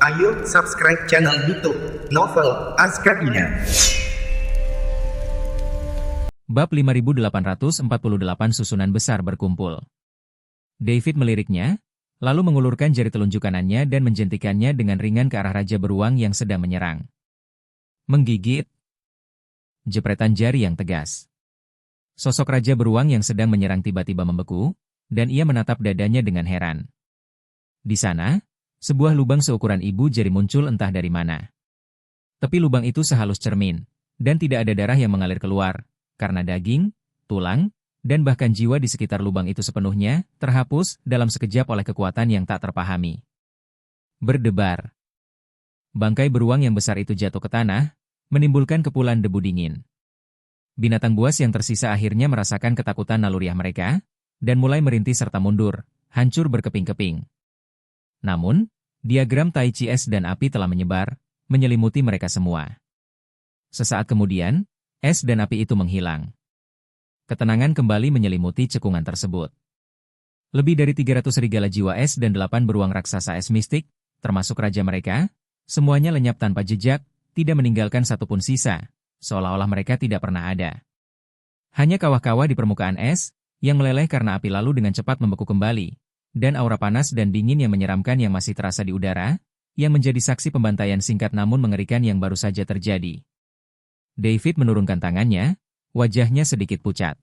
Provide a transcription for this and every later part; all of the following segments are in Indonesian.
Ayo subscribe channel YouTube Novel Azkabina. Bab 5848 Susunan besar berkumpul. David meliriknya, lalu mengulurkan jari telunjuk kanannya dan menjentikannya dengan ringan ke arah Raja Beruang yang sedang menyerang. Menggigit. Jepretan jari yang tegas. Sosok Raja Beruang yang sedang menyerang tiba-tiba membeku, dan ia menatap dadanya dengan heran. Di sana, sebuah lubang seukuran ibu jari muncul entah dari mana. Tepi lubang itu sehalus cermin, dan tidak ada darah yang mengalir keluar, karena daging, tulang, dan bahkan jiwa di sekitar lubang itu sepenuhnya terhapus dalam sekejap oleh kekuatan yang tak terpahami. Berdebar. Bangkai beruang yang besar itu jatuh ke tanah, menimbulkan kepulan debu dingin. Binatang buas yang tersisa akhirnya merasakan ketakutan naluriah mereka, dan mulai merintih serta mundur, hancur berkeping-keping. Namun, diagram Tai Chi es dan api telah menyebar, menyelimuti mereka semua. Sesaat kemudian, es dan api itu menghilang. Ketenangan kembali menyelimuti cekungan tersebut. Lebih dari 300 serigala jiwa es dan 8 beruang raksasa es mistik, termasuk raja mereka, semuanya lenyap tanpa jejak, tidak meninggalkan satupun sisa, seolah-olah mereka tidak pernah ada. Hanya kawah-kawah di permukaan es, yang meleleh karena api lalu dengan cepat membeku kembali, dan aura panas dan dingin yang menyeramkan yang masih terasa di udara, yang menjadi saksi pembantaian singkat namun mengerikan yang baru saja terjadi. David menurunkan tangannya, wajahnya sedikit pucat.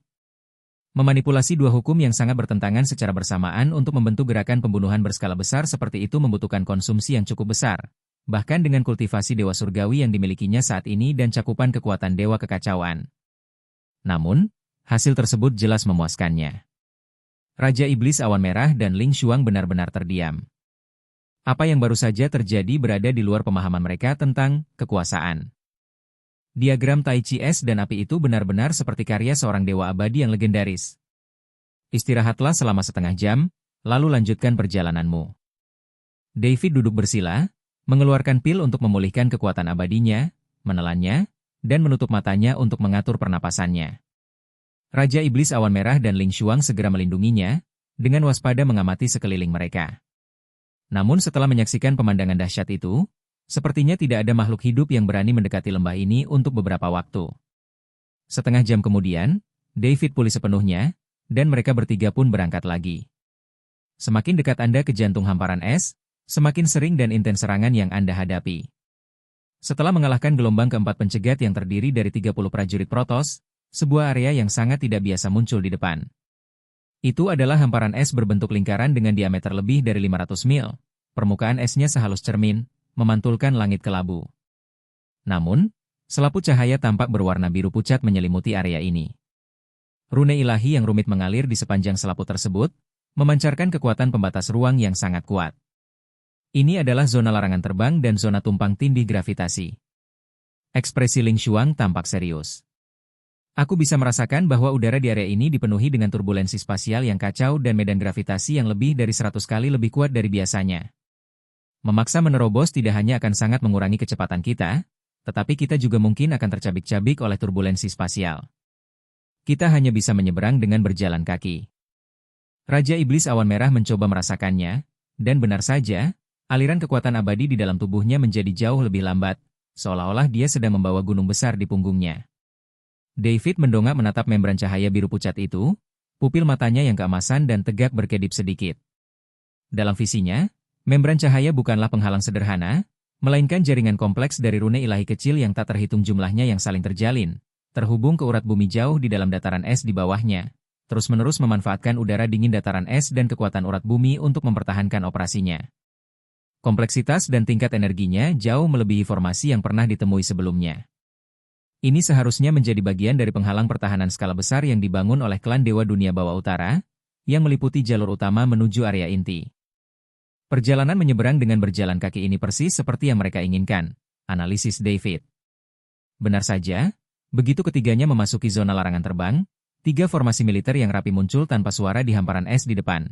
Memanipulasi dua hukum yang sangat bertentangan secara bersamaan untuk membentuk gerakan pembunuhan berskala besar seperti itu membutuhkan konsumsi yang cukup besar, bahkan dengan kultivasi dewa surgawi yang dimilikinya saat ini dan cakupan kekuatan dewa kekacauan. Namun, hasil tersebut jelas memuaskannya. Raja Iblis Awan Merah dan Ling Xuang benar-benar terdiam. Apa yang baru saja terjadi berada di luar pemahaman mereka tentang kekuasaan. Diagram Tai Chi es dan api itu benar-benar seperti karya seorang dewa abadi yang legendaris. Istirahatlah selama setengah jam, lalu lanjutkan perjalananmu. David duduk bersila, mengeluarkan pil untuk memulihkan kekuatan abadinya, menelannya, dan menutup matanya untuk mengatur pernapasannya. Raja Iblis Awan Merah dan Ling Xuang segera melindunginya, dengan waspada mengamati sekeliling mereka. Namun setelah menyaksikan pemandangan dahsyat itu, sepertinya tidak ada makhluk hidup yang berani mendekati lembah ini untuk beberapa waktu. Setengah jam kemudian, David pulih sepenuhnya, dan mereka bertiga pun berangkat lagi. Semakin dekat Anda ke jantung hamparan es, semakin sering dan intens serangan yang Anda hadapi. Setelah mengalahkan gelombang keempat pencegat yang terdiri dari 30 prajurit Protoss, sebuah area yang sangat tidak biasa muncul di depan. Itu adalah hamparan es berbentuk lingkaran dengan diameter lebih dari 500 mil. Permukaan esnya sehalus cermin, memantulkan langit kelabu. Namun, selaput cahaya tampak berwarna biru pucat menyelimuti area ini. Rune ilahi yang rumit mengalir di sepanjang selaput tersebut, memancarkan kekuatan pembatas ruang yang sangat kuat. Ini adalah zona larangan terbang dan zona tumpang tindih gravitasi. Ekspresi Ling Xuang tampak serius. Aku bisa merasakan bahwa udara di area ini dipenuhi dengan turbulensi spasial yang kacau dan medan gravitasi yang lebih dari 100 kali lebih kuat dari biasanya. Memaksa menerobos tidak hanya akan sangat mengurangi kecepatan kita, tetapi kita juga mungkin akan tercabik-cabik oleh turbulensi spasial. Kita hanya bisa menyeberang dengan berjalan kaki. Raja Iblis Awan Merah mencoba merasakannya, dan benar saja, aliran kekuatan abadi di dalam tubuhnya menjadi jauh lebih lambat, seolah-olah dia sedang membawa gunung besar di punggungnya. David mendongak menatap membran cahaya biru pucat itu, pupil matanya yang keemasan dan tegak berkedip sedikit. Dalam visinya, membran cahaya bukanlah penghalang sederhana, melainkan jaringan kompleks dari rune ilahi kecil yang tak terhitung jumlahnya yang saling terjalin, terhubung ke urat bumi jauh di dalam dataran es di bawahnya, terus-menerus memanfaatkan udara dingin dataran es dan kekuatan urat bumi untuk mempertahankan operasinya. Kompleksitas dan tingkat energinya jauh melebihi formasi yang pernah ditemui sebelumnya. Ini seharusnya menjadi bagian dari penghalang pertahanan skala besar yang dibangun oleh klan Dewa Dunia Bawah Utara, yang meliputi jalur utama menuju area inti. Perjalanan menyeberang dengan berjalan kaki ini persis seperti yang mereka inginkan, analisis David. Benar saja, begitu ketiganya memasuki zona larangan terbang, 3 formasi militer yang rapi muncul tanpa suara di hamparan es di depan.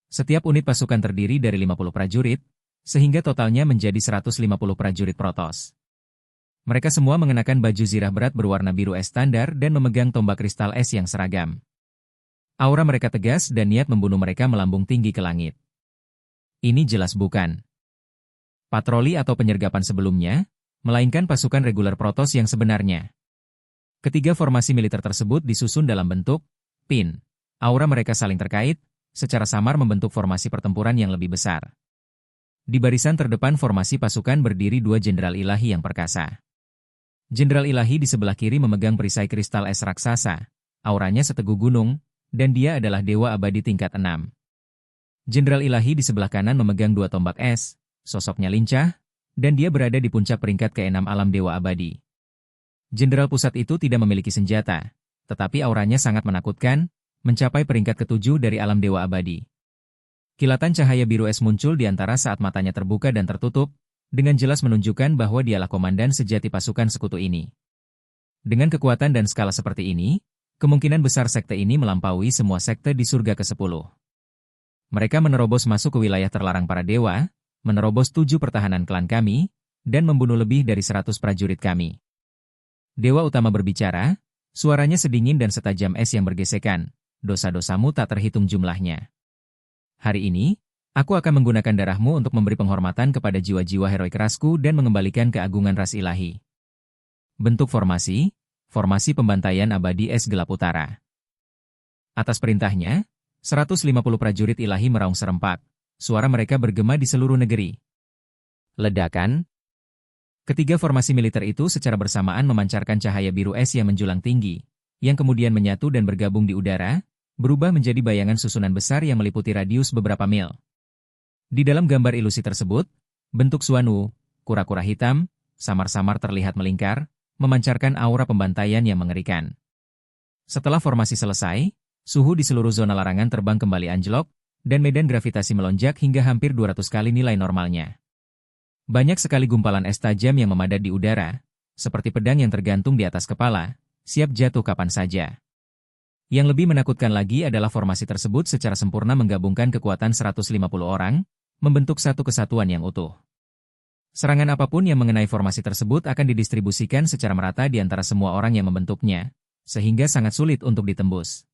Setiap unit pasukan terdiri dari 50 prajurit, sehingga totalnya menjadi 150 prajurit Protoss. Mereka semua mengenakan baju zirah berat berwarna biru es standar dan memegang tombak kristal es yang seragam. Aura mereka tegas dan niat membunuh mereka melambung tinggi ke langit. Ini jelas bukan patroli atau penyergapan sebelumnya, melainkan pasukan reguler Protoss yang sebenarnya. Ketiga formasi militer tersebut disusun dalam bentuk pin. Aura mereka saling terkait, secara samar membentuk formasi pertempuran yang lebih besar. Di barisan terdepan formasi pasukan berdiri dua jenderal ilahi yang perkasa. Jenderal ilahi di sebelah kiri memegang perisai kristal es raksasa, auranya seteguh gunung, dan dia adalah dewa abadi tingkat 6. Jenderal ilahi di sebelah kanan memegang dua tombak es, sosoknya lincah, dan dia berada di puncak peringkat ke-6 alam dewa abadi. Jenderal pusat itu tidak memiliki senjata, tetapi auranya sangat menakutkan, mencapai peringkat ke-7 dari alam dewa abadi. Kilatan cahaya biru es muncul di antara saat matanya terbuka dan tertutup, dengan jelas menunjukkan bahwa dialah komandan sejati pasukan sekutu ini. Dengan kekuatan dan skala seperti ini, kemungkinan besar sekte ini melampaui semua sekte di surga ke-10. Mereka menerobos masuk ke wilayah terlarang para dewa, menerobos 7 pertahanan klan kami, dan membunuh lebih dari 100 prajurit kami. Dewa utama berbicara, suaranya sedingin dan setajam es yang bergesekan. Dosa-dosamu tak terhitung jumlahnya. Hari ini, aku akan menggunakan darahmu untuk memberi penghormatan kepada jiwa-jiwa heroik rasku dan mengembalikan keagungan ras ilahi. Bentuk formasi pembantaian abadi es gelap utara. Atas perintahnya, 150 prajurit ilahi meraung serempak. Suara mereka bergema di seluruh negeri. Ledakan. Ketiga formasi militer itu secara bersamaan memancarkan cahaya biru es yang menjulang tinggi, yang kemudian menyatu dan bergabung di udara, berubah menjadi bayangan susunan besar yang meliputi radius beberapa mil. Di dalam gambar ilusi tersebut, bentuk Suanu, kura-kura hitam, samar-samar terlihat melingkar, memancarkan aura pembantaian yang mengerikan. Setelah formasi selesai, suhu di seluruh zona larangan terbang kembali anjlok, dan medan gravitasi melonjak hingga hampir 200 kali nilai normalnya. Banyak sekali gumpalan es tajam yang memadat di udara, seperti pedang yang tergantung di atas kepala, siap jatuh kapan saja. Yang lebih menakutkan lagi adalah formasi tersebut secara sempurna menggabungkan kekuatan 150 orang, membentuk satu kesatuan yang utuh. Serangan apapun yang mengenai formasi tersebut akan didistribusikan secara merata di antara semua orang yang membentuknya, sehingga sangat sulit untuk ditembus.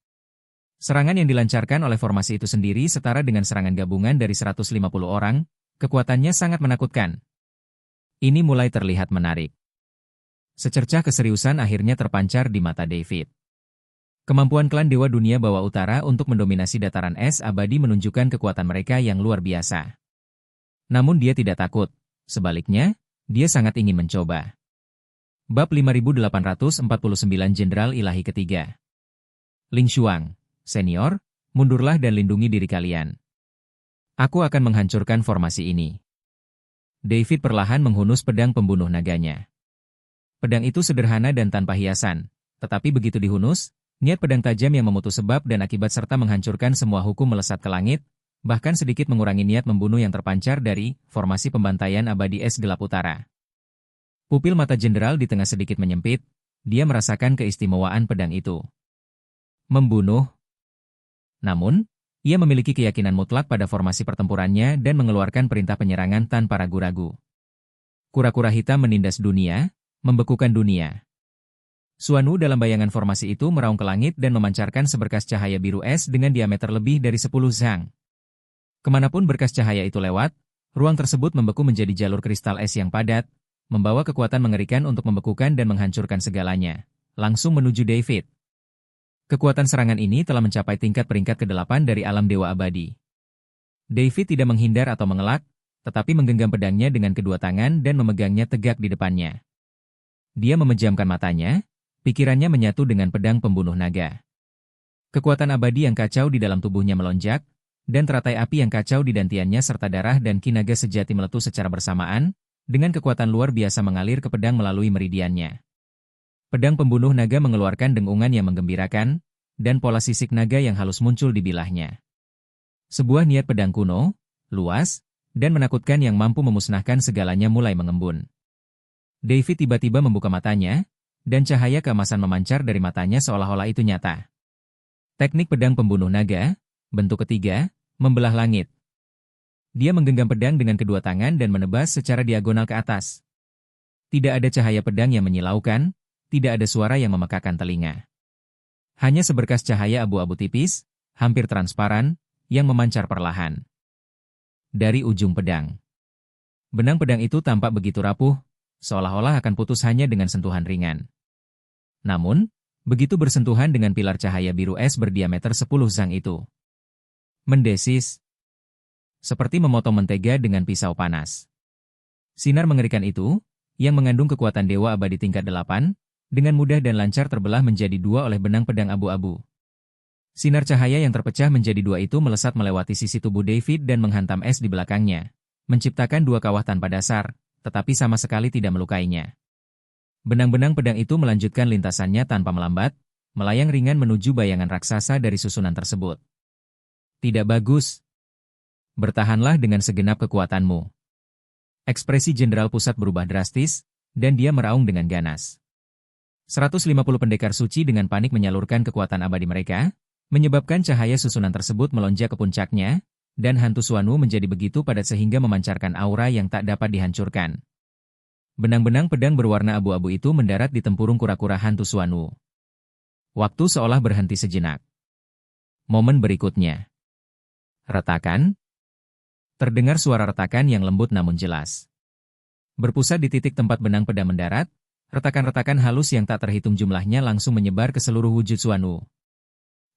Serangan yang dilancarkan oleh formasi itu sendiri setara dengan serangan gabungan dari 150 orang, kekuatannya sangat menakutkan. Ini mulai terlihat menarik. Secercah keseriusan akhirnya terpancar di mata David. Kemampuan klan Dewa Dunia Bawah Utara untuk mendominasi dataran es abadi menunjukkan kekuatan mereka yang luar biasa. Namun dia tidak takut, sebaliknya, dia sangat ingin mencoba. Bab 5849 Jenderal Ilahi Ketiga. Ling Xuang, senior, mundurlah dan lindungi diri kalian. Aku akan menghancurkan formasi ini. David perlahan menghunus pedang pembunuh naganya. Pedang itu sederhana dan tanpa hiasan, tetapi begitu dihunus, niat pedang tajam yang memutus sebab dan akibat serta menghancurkan semua hukum melesat ke langit, bahkan sedikit mengurangi niat membunuh yang terpancar dari formasi pembantaian abadi es gelap utara. Pupil mata jenderal di tengah sedikit menyempit, dia merasakan keistimewaan pedang itu. Membunuh. Namun, ia memiliki keyakinan mutlak pada formasi pertempurannya dan mengeluarkan perintah penyerangan tanpa ragu-ragu. Kura-kura hitam menindas dunia, membekukan dunia. Suanu dalam bayangan formasi itu meraung ke langit dan memancarkan seberkas cahaya biru es dengan diameter lebih dari 10 zang. Kemanapun berkas cahaya itu lewat, ruang tersebut membeku menjadi jalur kristal es yang padat, membawa kekuatan mengerikan untuk membekukan dan menghancurkan segalanya, langsung menuju David. Kekuatan serangan ini telah mencapai tingkat peringkat ke-8 dari alam dewa abadi. David tidak menghindar atau mengelak, tetapi menggenggam pedangnya dengan kedua tangan dan memegangnya tegak di depannya. Dia memejamkan matanya, pikirannya menyatu dengan pedang pembunuh naga. Kekuatan abadi yang kacau di dalam tubuhnya melonjak, dan teratai api yang kacau di dantiannya serta darah dan ki naga sejati meletus secara bersamaan, dengan kekuatan luar biasa mengalir ke pedang melalui meridiannya. Pedang pembunuh naga mengeluarkan dengungan yang menggembirakan, dan pola sisik naga yang halus muncul di bilahnya. Sebuah niat pedang kuno, luas, dan menakutkan yang mampu memusnahkan segalanya mulai mengembun. David tiba-tiba membuka matanya, dan cahaya keemasan memancar dari matanya seolah-olah itu nyata. Teknik pedang pembunuh naga, bentuk ketiga, membelah langit. Dia menggenggam pedang dengan kedua tangan dan menebas secara diagonal ke atas. Tidak ada cahaya pedang yang menyilaukan, tidak ada suara yang memekakan telinga. Hanya seberkas cahaya abu-abu tipis, hampir transparan, yang memancar perlahan dari ujung pedang. Benang pedang itu tampak begitu rapuh, seolah-olah akan putus hanya dengan sentuhan ringan. Namun, begitu bersentuhan dengan pilar cahaya biru es berdiameter 10 zang itu, mendesis, seperti memotong mentega dengan pisau panas. Sinar mengerikan itu, yang mengandung kekuatan dewa abadi tingkat 8, dengan mudah dan lancar terbelah menjadi dua oleh benang pedang abu-abu. Sinar cahaya yang terpecah menjadi dua itu melesat melewati sisi tubuh David dan menghantam es di belakangnya, menciptakan dua kawah tanpa dasar, tetapi sama sekali tidak melukainya. Benang-benang pedang itu melanjutkan lintasannya tanpa melambat, melayang ringan menuju bayangan raksasa dari susunan tersebut. Tidak bagus. Bertahanlah dengan segenap kekuatanmu. Ekspresi Jenderal Pusat berubah drastis, dan dia meraung dengan ganas. 150 pendekar suci dengan panik menyalurkan kekuatan abadi mereka, menyebabkan cahaya susunan tersebut melonjak ke puncaknya, dan hantu Suanu menjadi begitu padat sehingga memancarkan aura yang tak dapat dihancurkan. Benang-benang pedang berwarna abu-abu itu mendarat di tempurung kura-kura hantu Suanu. Waktu seolah berhenti sejenak. Momen berikutnya. Retakan. Terdengar suara retakan yang lembut namun jelas. Berpusat di titik tempat benang pedang mendarat, retakan-retakan halus yang tak terhitung jumlahnya langsung menyebar ke seluruh wujud Suanu.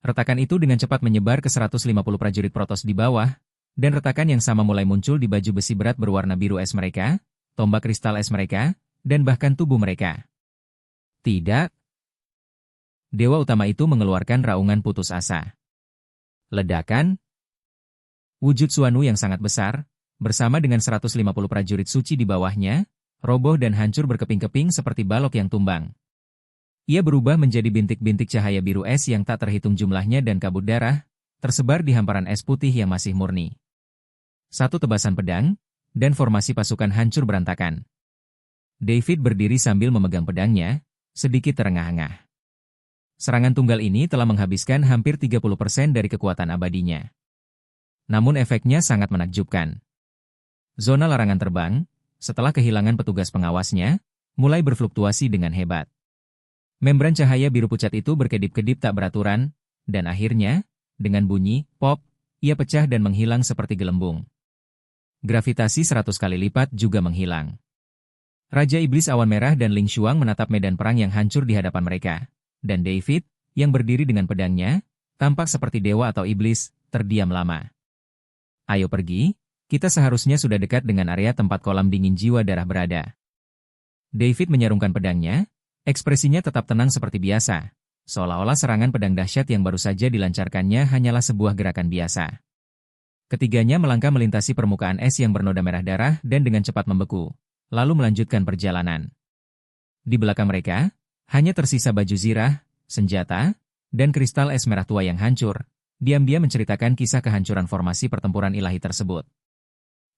Retakan itu dengan cepat menyebar ke 150 prajurit Protoss di bawah, dan retakan yang sama mulai muncul di baju besi berat berwarna biru es mereka, tombak kristal es mereka, dan bahkan tubuh mereka. Tidak. Dewa utama itu mengeluarkan raungan putus asa. Ledakan. Wujud Suanu yang sangat besar, bersama dengan 150 prajurit suci di bawahnya, roboh dan hancur berkeping-keping seperti balok yang tumbang. Ia berubah menjadi bintik-bintik cahaya biru es yang tak terhitung jumlahnya dan kabut darah, tersebar di hamparan es putih yang masih murni. Satu tebasan pedang, dan formasi pasukan hancur berantakan. David berdiri sambil memegang pedangnya, sedikit terengah-engah. Serangan tunggal ini telah menghabiskan hampir 30% dari kekuatan abadinya. Namun efeknya sangat menakjubkan. Zona larangan terbang, setelah kehilangan petugas pengawasnya, mulai berfluktuasi dengan hebat. Membran cahaya biru pucat itu berkedip-kedip tak beraturan, dan akhirnya, dengan bunyi, pop, ia pecah dan menghilang seperti gelembung. Gravitasi 100 kali lipat juga menghilang. Raja Iblis Awan Merah dan Ling Shuang menatap medan perang yang hancur di hadapan mereka, dan David, yang berdiri dengan pedangnya, tampak seperti dewa atau iblis, terdiam lama. Ayo pergi, kita seharusnya sudah dekat dengan area tempat kolam dingin jiwa darah berada. David menyarungkan pedangnya, ekspresinya tetap tenang seperti biasa, seolah-olah serangan pedang dahsyat yang baru saja dilancarkannya hanyalah sebuah gerakan biasa. Ketiganya melangkah melintasi permukaan es yang bernoda merah darah dan dengan cepat membeku, lalu melanjutkan perjalanan. Di belakang mereka, hanya tersisa baju zirah, senjata, dan kristal es merah tua yang hancur, diam-diam menceritakan kisah kehancuran formasi pertempuran ilahi tersebut.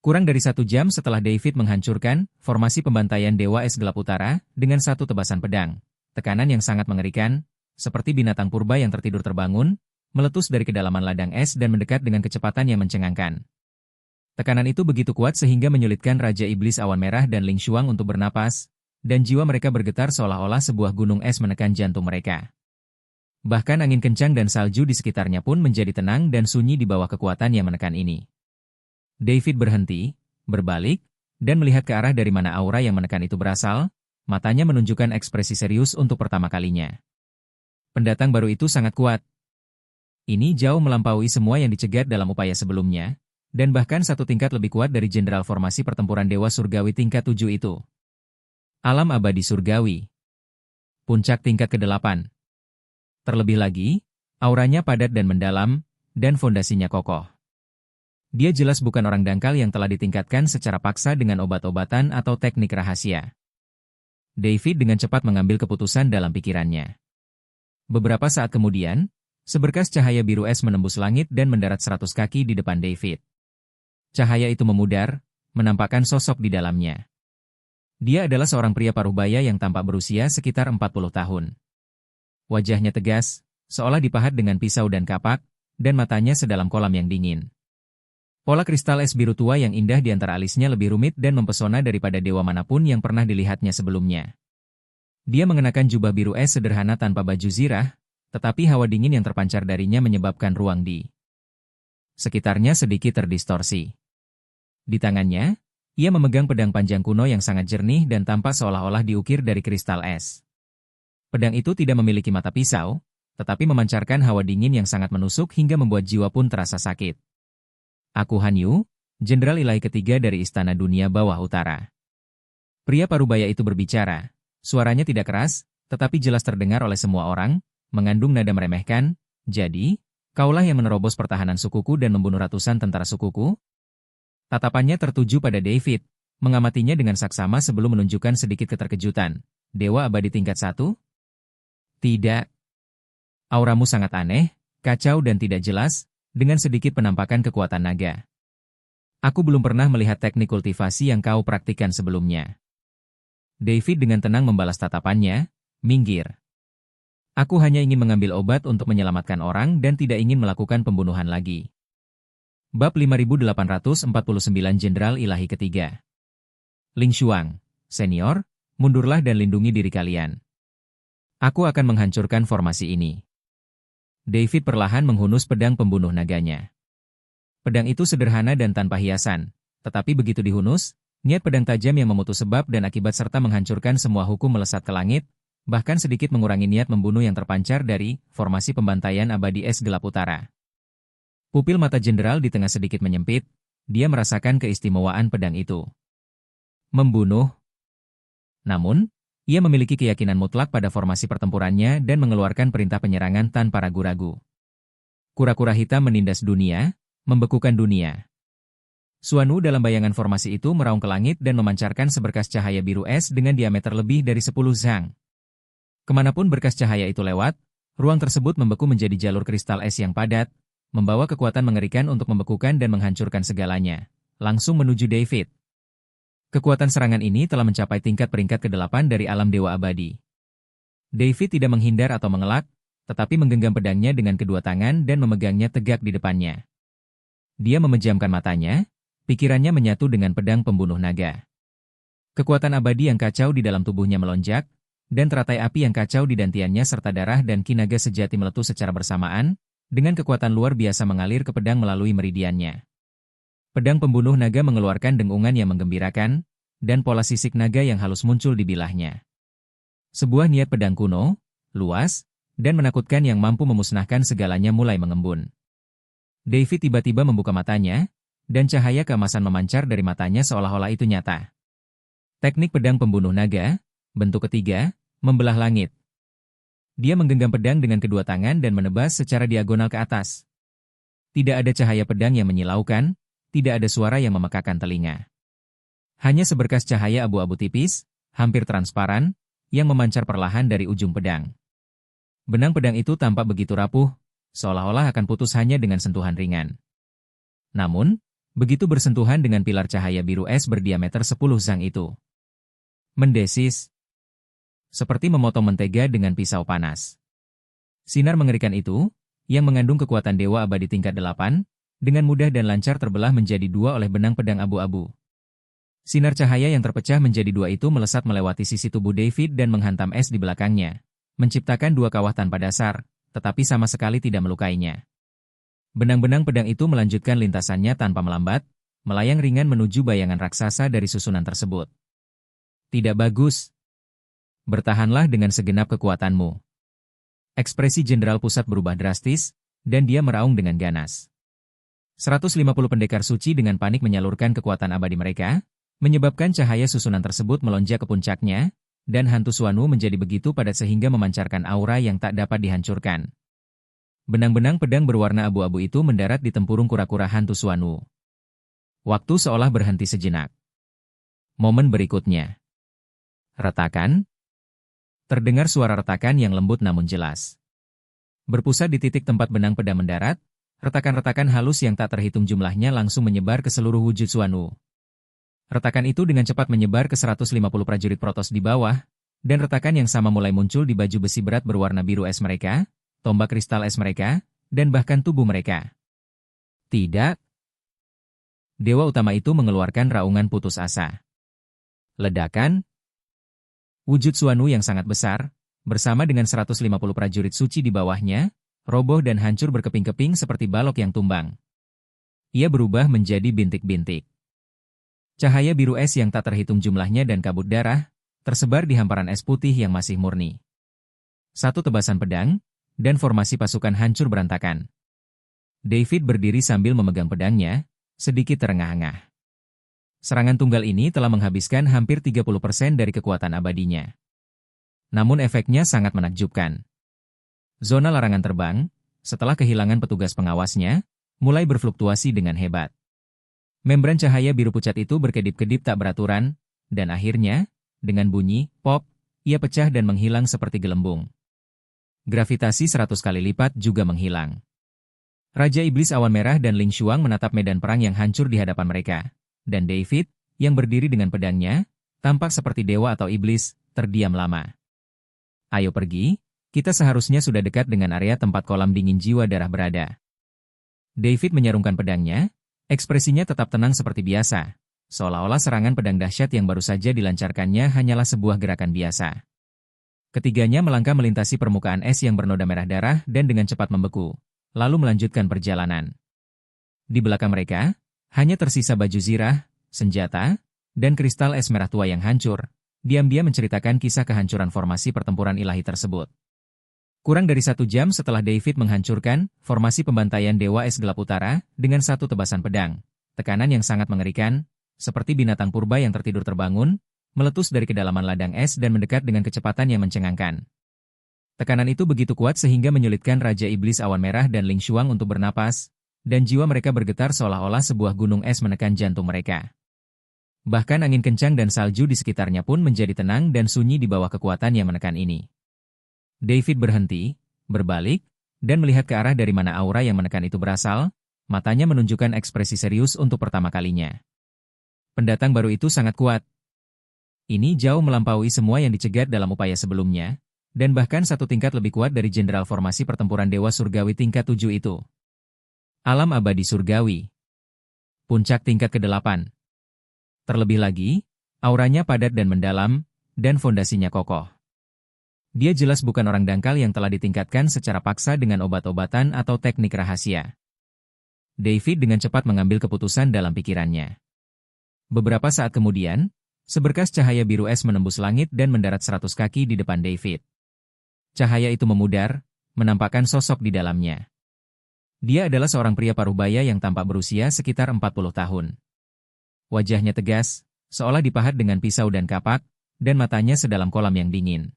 Kurang dari 1 jam setelah David menghancurkan formasi pembantaian Dewa Es Gelap Utara dengan satu tebasan pedang, tekanan yang sangat mengerikan, seperti binatang purba yang tertidur terbangun, meletus dari kedalaman ladang es dan mendekat dengan kecepatan yang mencengangkan. Tekanan itu begitu kuat sehingga menyulitkan Raja Iblis Awan Merah dan Ling Shuang untuk bernapas, dan jiwa mereka bergetar seolah-olah sebuah gunung es menekan jantung mereka. Bahkan angin kencang dan salju di sekitarnya pun menjadi tenang dan sunyi di bawah kekuatan yang menekan ini. David berhenti, berbalik, dan melihat ke arah dari mana aura yang menekan itu berasal, matanya menunjukkan ekspresi serius untuk pertama kalinya. Pendatang baru itu sangat kuat. Ini jauh melampaui semua yang dicegat dalam upaya sebelumnya, dan bahkan satu tingkat lebih kuat dari Jenderal Formasi Pertempuran Dewa Surgawi tingkat 7 itu. Alam Abadi Surgawi. Puncak tingkat ke-8. Terlebih lagi, auranya padat dan mendalam, dan fondasinya kokoh. Dia jelas bukan orang dangkal yang telah ditingkatkan secara paksa dengan obat-obatan atau teknik rahasia. David dengan cepat mengambil keputusan dalam pikirannya. Beberapa saat kemudian, seberkas cahaya biru es menembus langit dan mendarat 100 kaki di depan David. Cahaya itu memudar, menampakkan sosok di dalamnya. Dia adalah seorang pria paruhbaya yang tampak berusia sekitar 40 tahun. Wajahnya tegas, seolah dipahat dengan pisau dan kapak, dan matanya sedalam kolam yang dingin. Pola kristal es biru tua yang indah di antara alisnya lebih rumit dan mempesona daripada dewa manapun yang pernah dilihatnya sebelumnya. Dia mengenakan jubah biru es sederhana tanpa baju zirah, tetapi hawa dingin yang terpancar darinya menyebabkan ruang di sekitarnya sedikit terdistorsi. Di tangannya, Ia memegang pedang panjang kuno yang sangat jernih dan tampak seolah-olah diukir dari kristal es. Pedang itu tidak memiliki mata pisau, tetapi memancarkan hawa dingin yang sangat menusuk hingga membuat jiwa pun terasa sakit. Aku Han Yu, Jenderal Ilahi ketiga dari Istana Dunia Bawah Utara. Pria parubaya itu berbicara. Suaranya tidak keras, tetapi jelas terdengar oleh semua orang, mengandung nada meremehkan. Jadi, kaulah yang menerobos pertahanan sukuku dan membunuh ratusan tentara sukuku? Tatapannya tertuju pada David, mengamatinya dengan saksama sebelum menunjukkan sedikit keterkejutan. Dewa abadi tingkat 1? Tidak. Auramu sangat aneh, kacau dan tidak jelas, dengan sedikit penampakan kekuatan naga. Aku belum pernah melihat teknik kultivasi yang kau praktikkan sebelumnya. David dengan tenang membalas tatapannya, minggir. Aku hanya ingin mengambil obat untuk menyelamatkan orang dan tidak ingin melakukan pembunuhan lagi. Bab 5849 Jenderal Ilahi ketiga. Ling Xuang, senior, mundurlah dan lindungi diri kalian. Aku akan menghancurkan formasi ini. David perlahan menghunus pedang pembunuh naganya. Pedang itu sederhana dan tanpa hiasan, tetapi begitu dihunus, niat pedang tajam yang memutus sebab dan akibat serta menghancurkan semua hukum melesat ke langit, bahkan sedikit mengurangi niat membunuh yang terpancar dari formasi pembantaian abadi es gelap utara. Pupil mata jenderal di tengah sedikit menyempit, dia merasakan keistimewaan pedang itu. Membunuh. Namun, ia memiliki keyakinan mutlak pada formasi pertempurannya dan mengeluarkan perintah penyerangan tanpa ragu-ragu. Kura-kura hitam menindas dunia, membekukan dunia. Xuanu dalam bayangan formasi itu meraung ke langit dan memancarkan seberkas cahaya biru es dengan diameter lebih dari 10 zang. Kemanapun berkas cahaya itu lewat, ruang tersebut membeku menjadi jalur kristal es yang padat, membawa kekuatan mengerikan untuk membekukan dan menghancurkan segalanya, langsung menuju David. Kekuatan serangan ini telah mencapai tingkat peringkat ke-8 dari alam dewa abadi. David tidak menghindar atau mengelak, tetapi menggenggam pedangnya dengan kedua tangan dan memegangnya tegak di depannya. Dia memejamkan matanya, pikirannya menyatu dengan pedang pembunuh naga. Kekuatan abadi yang kacau di dalam tubuhnya melonjak, dan teratai api yang kacau di dantiannya serta darah dan kinaga sejati meletus secara bersamaan, dengan kekuatan luar biasa mengalir ke pedang melalui meridiannya. Pedang pembunuh naga mengeluarkan dengungan yang menggembirakan, dan pola sisik naga yang halus muncul di bilahnya. Sebuah niat pedang kuno, luas, dan menakutkan yang mampu memusnahkan segalanya mulai mengembun. David tiba-tiba membuka matanya, dan cahaya keemasan memancar dari matanya seolah-olah itu nyata. Teknik pedang pembunuh naga, bentuk ketiga, membelah langit. Dia menggenggam pedang dengan kedua tangan dan menebas secara diagonal ke atas. Tidak ada cahaya pedang yang menyilaukan, tidak ada suara yang memekakan telinga. Hanya seberkas cahaya abu-abu tipis, hampir transparan, yang memancar perlahan dari ujung pedang. Benang pedang itu tampak begitu rapuh, seolah-olah akan putus hanya dengan sentuhan ringan. Namun, begitu bersentuhan dengan pilar cahaya biru es berdiameter 10 zang itu, mendesis, seperti memotong mentega dengan pisau panas. Sinar mengerikan itu, yang mengandung kekuatan dewa abadi tingkat 8, dengan mudah dan lancar terbelah menjadi dua oleh benang pedang abu-abu. Sinar cahaya yang terpecah menjadi dua itu melesat melewati sisi tubuh David dan menghantam es di belakangnya, menciptakan dua kawah tanpa dasar, tetapi sama sekali tidak melukainya. Benang-benang pedang itu melanjutkan lintasannya tanpa melambat, melayang ringan menuju bayangan raksasa dari susunan tersebut. Tidak bagus. Bertahanlah dengan segenap kekuatanmu. Ekspresi Jenderal Pusat berubah drastis, dan dia meraung dengan ganas. 150 pendekar suci dengan panik menyalurkan kekuatan abadi mereka, menyebabkan cahaya susunan tersebut melonjak ke puncaknya, dan hantu Xuanu menjadi begitu padat sehingga memancarkan aura yang tak dapat dihancurkan. Benang-benang pedang berwarna abu-abu itu mendarat di tempurung kura-kura hantu Xuanu. Waktu seolah berhenti sejenak. Momen berikutnya. Retakan. Terdengar suara retakan yang lembut namun jelas. Berpusat di titik tempat benang pedang mendarat, retakan-retakan halus yang tak terhitung jumlahnya langsung menyebar ke seluruh wujud Xuanu. Retakan itu dengan cepat menyebar ke 150 prajurit Protoss di bawah, dan retakan yang sama mulai muncul di baju besi berat berwarna biru es mereka, tombak kristal es mereka, dan bahkan tubuh mereka. Tidak. Dewa utama itu mengeluarkan raungan putus asa. Ledakan. Wujud Xuanu yang sangat besar, bersama dengan 150 prajurit suci di bawahnya, roboh dan hancur berkeping-keping seperti balok yang tumbang. Ia berubah menjadi bintik-bintik. Cahaya biru es yang tak terhitung jumlahnya dan kabut darah, tersebar di hamparan es putih yang masih murni. Satu tebasan pedang, dan formasi pasukan hancur berantakan. David berdiri sambil memegang pedangnya, sedikit terengah-engah. Serangan tunggal ini telah menghabiskan hampir 30% dari kekuatan abadinya. Namun efeknya sangat menakjubkan. Zona larangan terbang, setelah kehilangan petugas pengawasnya, mulai berfluktuasi dengan hebat. Membran cahaya biru pucat itu berkedip-kedip tak beraturan, dan akhirnya, dengan bunyi, pop, ia pecah dan menghilang seperti gelembung. Gravitasi 100 kali lipat juga menghilang. Raja Iblis Awan Merah dan Ling Xuang menatap medan perang yang hancur di hadapan mereka, dan David, yang berdiri dengan pedangnya, tampak seperti dewa atau iblis, terdiam lama. Ayo pergi, kita seharusnya sudah dekat dengan area tempat kolam dingin jiwa darah berada. David menyarungkan pedangnya, ekspresinya tetap tenang seperti biasa, seolah-olah serangan pedang dahsyat yang baru saja dilancarkannya hanyalah sebuah gerakan biasa. Ketiganya melangkah melintasi permukaan es yang bernoda merah darah dan dengan cepat membeku, lalu melanjutkan perjalanan. Di belakang mereka, hanya tersisa baju zirah, senjata, dan kristal es merah tua yang hancur, diam-diam menceritakan kisah kehancuran formasi pertempuran ilahi tersebut. Kurang dari 1 jam setelah David menghancurkan formasi pembantaian Dewa Es Gelap Utara dengan satu tebasan pedang, tekanan yang sangat mengerikan, seperti binatang purba yang tertidur terbangun, meletus dari kedalaman ladang es dan mendekat dengan kecepatan yang mencengangkan. Tekanan itu begitu kuat sehingga menyulitkan Raja Iblis Awan Merah dan Ling Xuang untuk bernapas, dan jiwa mereka bergetar seolah-olah sebuah gunung es menekan jantung mereka. Bahkan angin kencang dan salju di sekitarnya pun menjadi tenang dan sunyi di bawah kekuatan yang menekan ini. David berhenti, berbalik, dan melihat ke arah dari mana aura yang menekan itu berasal, matanya menunjukkan ekspresi serius untuk pertama kalinya. Pendatang baru itu sangat kuat. Ini jauh melampaui semua yang dicegat dalam upaya sebelumnya, dan bahkan 1 tingkat lebih kuat dari Jenderal Formasi Pertempuran Dewa Surgawi tingkat 7 itu. Alam Abadi Surgawi. Puncak tingkat ke-8. Terlebih lagi, auranya padat dan mendalam, dan fondasinya kokoh. Dia jelas bukan orang dangkal yang telah ditingkatkan secara paksa dengan obat-obatan atau teknik rahasia. David dengan cepat mengambil keputusan dalam pikirannya. Beberapa saat kemudian, seberkas cahaya biru es menembus langit dan mendarat 100 kaki di depan David. Cahaya itu memudar, menampakkan sosok di dalamnya. Dia adalah seorang pria paruhbaya yang tampak berusia sekitar 40 tahun. Wajahnya tegas, seolah dipahat dengan pisau dan kapak, dan matanya sedalam kolam yang dingin.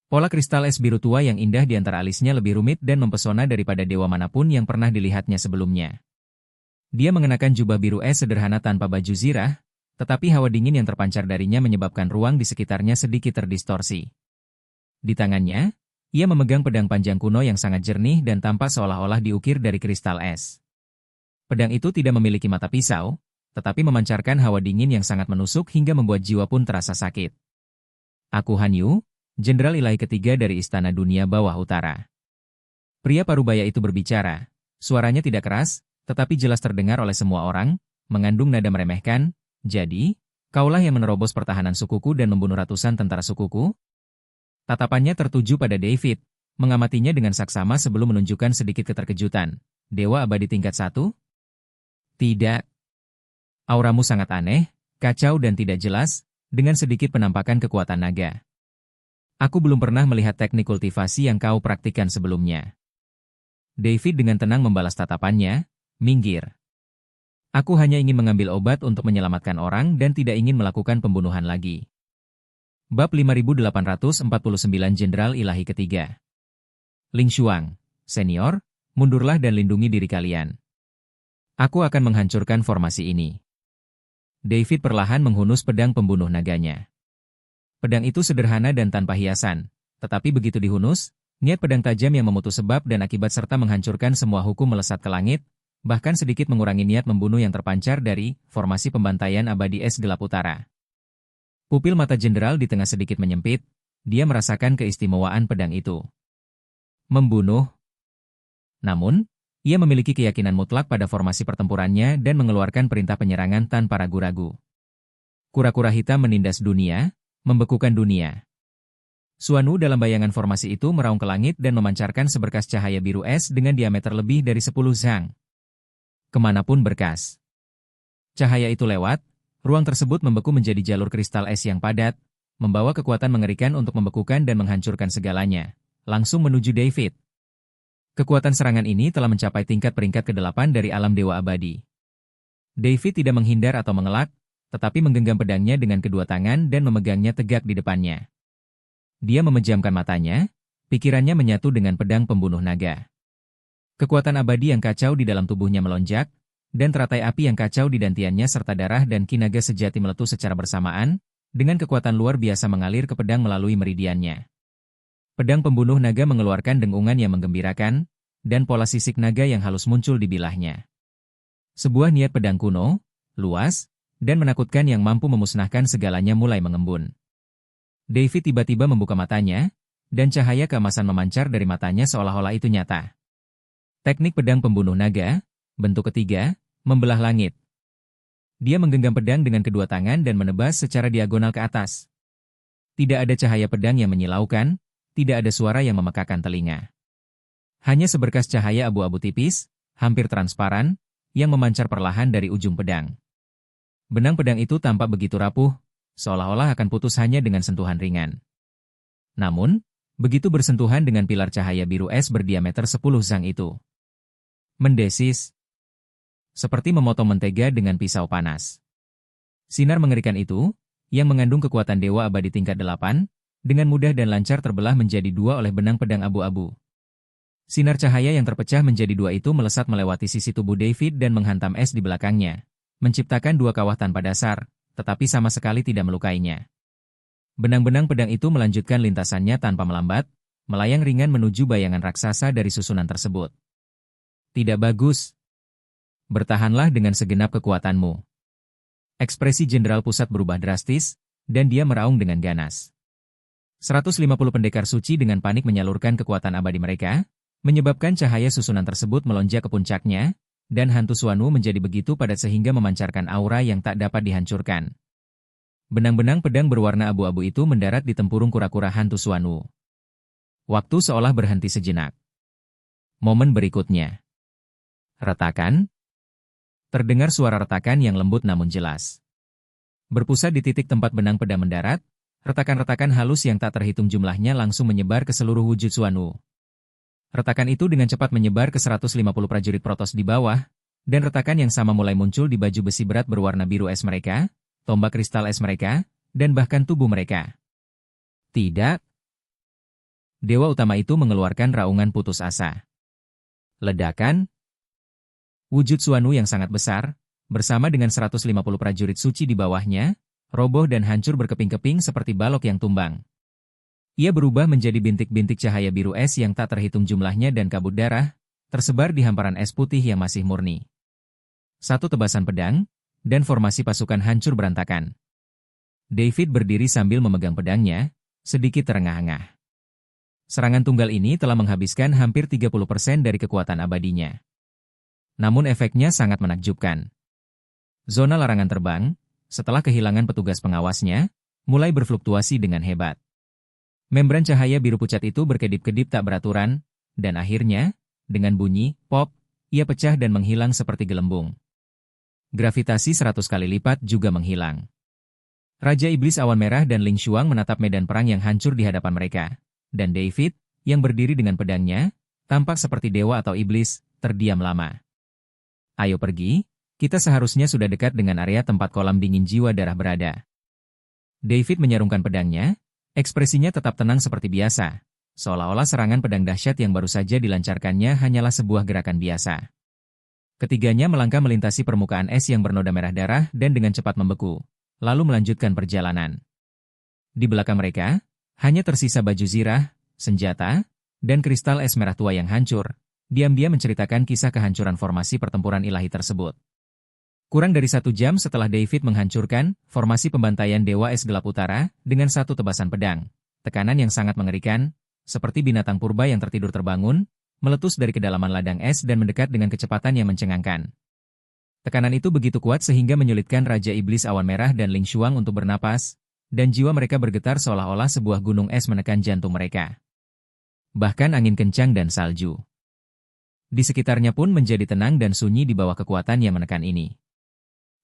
Pola kristal es biru tua yang indah di antara alisnya lebih rumit dan mempesona daripada dewa manapun yang pernah dilihatnya sebelumnya. Dia mengenakan jubah biru es sederhana tanpa baju zirah, tetapi hawa dingin yang terpancar darinya menyebabkan ruang di sekitarnya sedikit terdistorsi. Di tangannya, ia memegang pedang panjang kuno yang sangat jernih dan tampak seolah-olah diukir dari kristal es. Pedang itu tidak memiliki mata pisau, tetapi memancarkan hawa dingin yang sangat menusuk hingga membuat jiwa pun terasa sakit. Aku Han Yu, Jenderal Ilahi ketiga dari Istana Dunia Bawah Utara. Pria parubaya itu berbicara, suaranya tidak keras, tetapi jelas terdengar oleh semua orang, mengandung nada meremehkan. Jadi, kaulah yang menerobos pertahanan sukuku dan membunuh ratusan tentara sukuku? Tatapannya tertuju pada David, mengamatinya dengan saksama sebelum menunjukkan sedikit keterkejutan. Dewa abadi tingkat 1? Tidak. Auramu sangat aneh, kacau dan tidak jelas, dengan sedikit penampakan kekuatan naga. Aku belum pernah melihat teknik kultivasi yang kau praktikkan sebelumnya. David dengan tenang membalas tatapannya, minggir. Aku hanya ingin mengambil obat untuk menyelamatkan orang dan tidak ingin melakukan pembunuhan lagi. Bab 5849 Jenderal Ilahi ketiga. Ling Xuang, senior, mundurlah dan lindungi diri kalian. Aku akan menghancurkan formasi ini. David perlahan menghunus pedang pembunuh naganya. Pedang itu sederhana dan tanpa hiasan, tetapi begitu dihunus, niat pedang tajam yang memutus sebab dan akibat serta menghancurkan semua hukum melesat ke langit, bahkan sedikit mengurangi niat membunuh yang terpancar dari formasi pembantaian abadi es gelap utara. Pupil mata jenderal di tengah sedikit menyempit, dia merasakan keistimewaan pedang itu. Membunuh. Namun, ia memiliki keyakinan mutlak pada formasi pertempurannya dan mengeluarkan perintah penyerangan tanpa ragu-ragu. Kura-kura hitam menindas dunia, membekukan dunia. Suanu dalam bayangan formasi itu meraung ke langit dan memancarkan seberkas cahaya biru es dengan diameter lebih dari 10 zang. Kemanapun berkas. Cahaya itu lewat, Ruang tersebut membeku menjadi jalur kristal es yang padat, membawa kekuatan mengerikan untuk membekukan dan menghancurkan segalanya. Langsung menuju David. Kekuatan serangan ini telah mencapai tingkat peringkat ke-8 dari alam Dewa Abadi. David tidak menghindar atau mengelak, tetapi menggenggam pedangnya dengan kedua tangan dan memegangnya tegak di depannya. Dia memejamkan matanya, pikirannya menyatu dengan pedang pembunuh naga. Kekuatan abadi yang kacau di dalam tubuhnya melonjak, dan teratai api yang kacau di dantiannya serta darah dan ki naga sejati meletus secara bersamaan, dengan kekuatan luar biasa mengalir ke pedang melalui meridiannya. Pedang pembunuh naga mengeluarkan dengungan yang menggembirakan, dan pola sisik naga yang halus muncul di bilahnya. Sebuah niat pedang kuno, luas, dan menakutkan yang mampu memusnahkan segalanya mulai mengembun. David tiba-tiba membuka matanya, dan cahaya keemasan memancar dari matanya seolah-olah itu nyata. Teknik pedang pembunuh naga, bentuk ketiga, membelah langit. Dia menggenggam pedang dengan kedua tangan dan menebas secara diagonal ke atas. Tidak ada cahaya pedang yang menyilaukan, tidak ada suara yang memekakan telinga. Hanya seberkas cahaya abu-abu tipis, hampir transparan, yang memancar perlahan dari ujung pedang. Benang pedang itu tampak begitu rapuh, seolah-olah akan putus hanya dengan sentuhan ringan. Namun, begitu bersentuhan dengan pilar cahaya biru es berdiameter 10 zang itu, mendesis, seperti memotong mentega dengan pisau panas. Sinar mengerikan itu, yang mengandung kekuatan dewa abadi tingkat 8, dengan mudah dan lancar terbelah menjadi dua oleh benang pedang abu-abu. Sinar cahaya yang terpecah menjadi dua itu melesat melewati sisi tubuh David dan menghantam es di belakangnya, menciptakan dua kawah tanpa dasar, tetapi sama sekali tidak melukainya. Benang-benang pedang itu melanjutkan lintasannya tanpa melambat, melayang ringan menuju bayangan raksasa dari susunan tersebut. Tidak bagus. Bertahanlah dengan segenap kekuatanmu. Ekspresi Jenderal Pusat berubah drastis, dan dia meraung dengan ganas. 150 pendekar suci dengan panik menyalurkan kekuatan abadi mereka, menyebabkan cahaya susunan tersebut melonjak ke puncaknya, dan hantu Suanu menjadi begitu padat sehingga memancarkan aura yang tak dapat dihancurkan. Benang-benang pedang berwarna abu-abu itu mendarat di tempurung kura-kura hantu Suanu. Waktu seolah berhenti sejenak. Momen berikutnya. Retakan. Terdengar suara retakan yang lembut namun jelas. Berpusat di titik tempat benang pedang mendarat, retakan-retakan halus yang tak terhitung jumlahnya langsung menyebar ke seluruh wujud Suanu. Retakan itu dengan cepat menyebar ke 150 prajurit Protoss di bawah, dan retakan yang sama mulai muncul di baju besi berat berwarna biru es mereka, tombak kristal es mereka, dan bahkan tubuh mereka. Tidak. Dewa utama itu mengeluarkan raungan putus asa. Ledakan. Wujud Suanu yang sangat besar, bersama dengan 150 prajurit suci di bawahnya, roboh dan hancur berkeping-keping seperti balok yang tumbang. Ia berubah menjadi bintik-bintik cahaya biru es yang tak terhitung jumlahnya dan kabut darah, tersebar di hamparan es putih yang masih murni. Satu tebasan pedang, dan formasi pasukan hancur berantakan. David berdiri sambil memegang pedangnya, sedikit terengah-engah. Serangan tunggal ini telah menghabiskan hampir 30% dari kekuatan abadinya. Namun efeknya sangat menakjubkan. Zona larangan terbang, setelah kehilangan petugas pengawasnya, mulai berfluktuasi dengan hebat. Membran cahaya biru pucat itu berkedip-kedip tak beraturan, dan akhirnya, dengan bunyi, pop, ia pecah dan menghilang seperti gelembung. Gravitasi 100 kali lipat juga menghilang. Raja Iblis Awan Merah dan Ling Xuang menatap medan perang yang hancur di hadapan mereka, dan David, yang berdiri dengan pedangnya, tampak seperti dewa atau iblis, terdiam lama. Ayo pergi, kita seharusnya sudah dekat dengan area tempat kolam dingin jiwa darah berada. David menyarungkan pedangnya, ekspresinya tetap tenang seperti biasa, seolah-olah serangan pedang dahsyat yang baru saja dilancarkannya hanyalah sebuah gerakan biasa. Ketiganya melangkah melintasi permukaan es yang bernoda merah darah dan dengan cepat membeku, lalu melanjutkan perjalanan. Di belakang mereka, hanya tersisa baju zirah, senjata, dan kristal es merah tua yang hancur, diam-diam menceritakan kisah kehancuran formasi pertempuran ilahi tersebut. Kurang dari 1 jam setelah David menghancurkan formasi pembantaian Dewa Es Gelap Utara dengan satu tebasan pedang, tekanan yang sangat mengerikan, seperti binatang purba yang tertidur terbangun, meletus dari kedalaman ladang es dan mendekat dengan kecepatan yang mencengangkan. Tekanan itu begitu kuat sehingga menyulitkan Raja Iblis Awan Merah dan Ling Xuang untuk bernapas, dan jiwa mereka bergetar seolah-olah sebuah gunung es menekan jantung mereka. Bahkan angin kencang dan salju di sekitarnya pun menjadi tenang dan sunyi di bawah kekuatan yang menekan ini.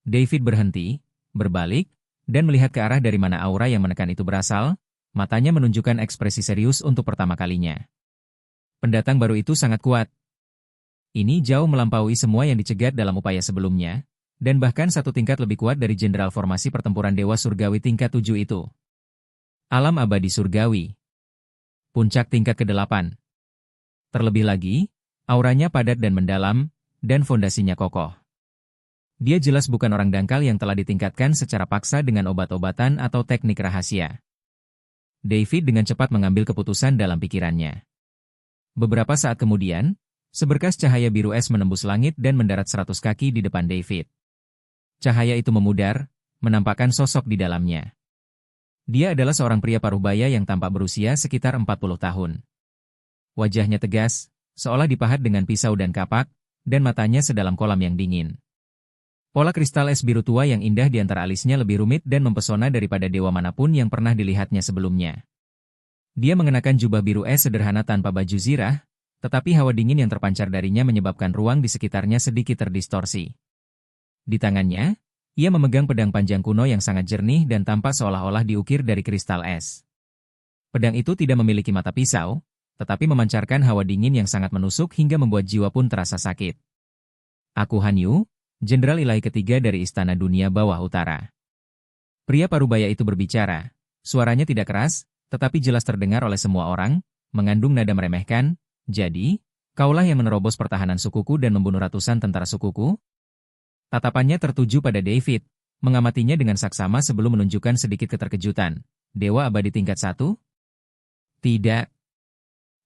David berhenti, berbalik, dan melihat ke arah dari mana aura yang menekan itu berasal, matanya menunjukkan ekspresi serius untuk pertama kalinya. Pendatang baru itu sangat kuat. Ini jauh melampaui semua yang dicegat dalam upaya sebelumnya, dan bahkan satu tingkat lebih kuat dari Jenderal Formasi Pertempuran Dewa Surgawi tingkat 7 itu. Alam abadi surgawi. Puncak tingkat ke-8. Terlebih lagi, auranya padat dan mendalam, dan fondasinya kokoh. Dia jelas bukan orang dangkal yang telah ditingkatkan secara paksa dengan obat-obatan atau teknik rahasia. David dengan cepat mengambil keputusan dalam pikirannya. Beberapa saat kemudian, seberkas cahaya biru es menembus langit dan mendarat 100 kaki di depan David. Cahaya itu memudar, menampakkan sosok di dalamnya. Dia adalah seorang pria paruhbaya yang tampak berusia sekitar 40 tahun. Wajahnya tegas, seolah dipahat dengan pisau dan kapak, dan matanya sedalam kolam yang dingin. Pola kristal es biru tua yang indah di antara alisnya lebih rumit dan mempesona daripada dewa manapun yang pernah dilihatnya sebelumnya. Dia mengenakan jubah biru es sederhana tanpa baju zirah, tetapi hawa dingin yang terpancar darinya menyebabkan ruang di sekitarnya sedikit terdistorsi. Di tangannya, ia memegang pedang panjang kuno yang sangat jernih dan tampak seolah-olah diukir dari kristal es. Pedang itu tidak memiliki mata pisau, tetapi memancarkan hawa dingin yang sangat menusuk hingga membuat jiwa pun terasa sakit. Aku Han Yu, Jenderal Ilahi ketiga dari Istana Dunia Bawah Utara. Pria parubaya itu berbicara. Suaranya tidak keras, tetapi jelas terdengar oleh semua orang, mengandung nada meremehkan. Jadi, kaulah yang menerobos pertahanan sukuku dan membunuh ratusan tentara sukuku? Tatapannya tertuju pada David, mengamatinya dengan saksama sebelum menunjukkan sedikit keterkejutan. Dewa abadi tingkat 1? Tidak.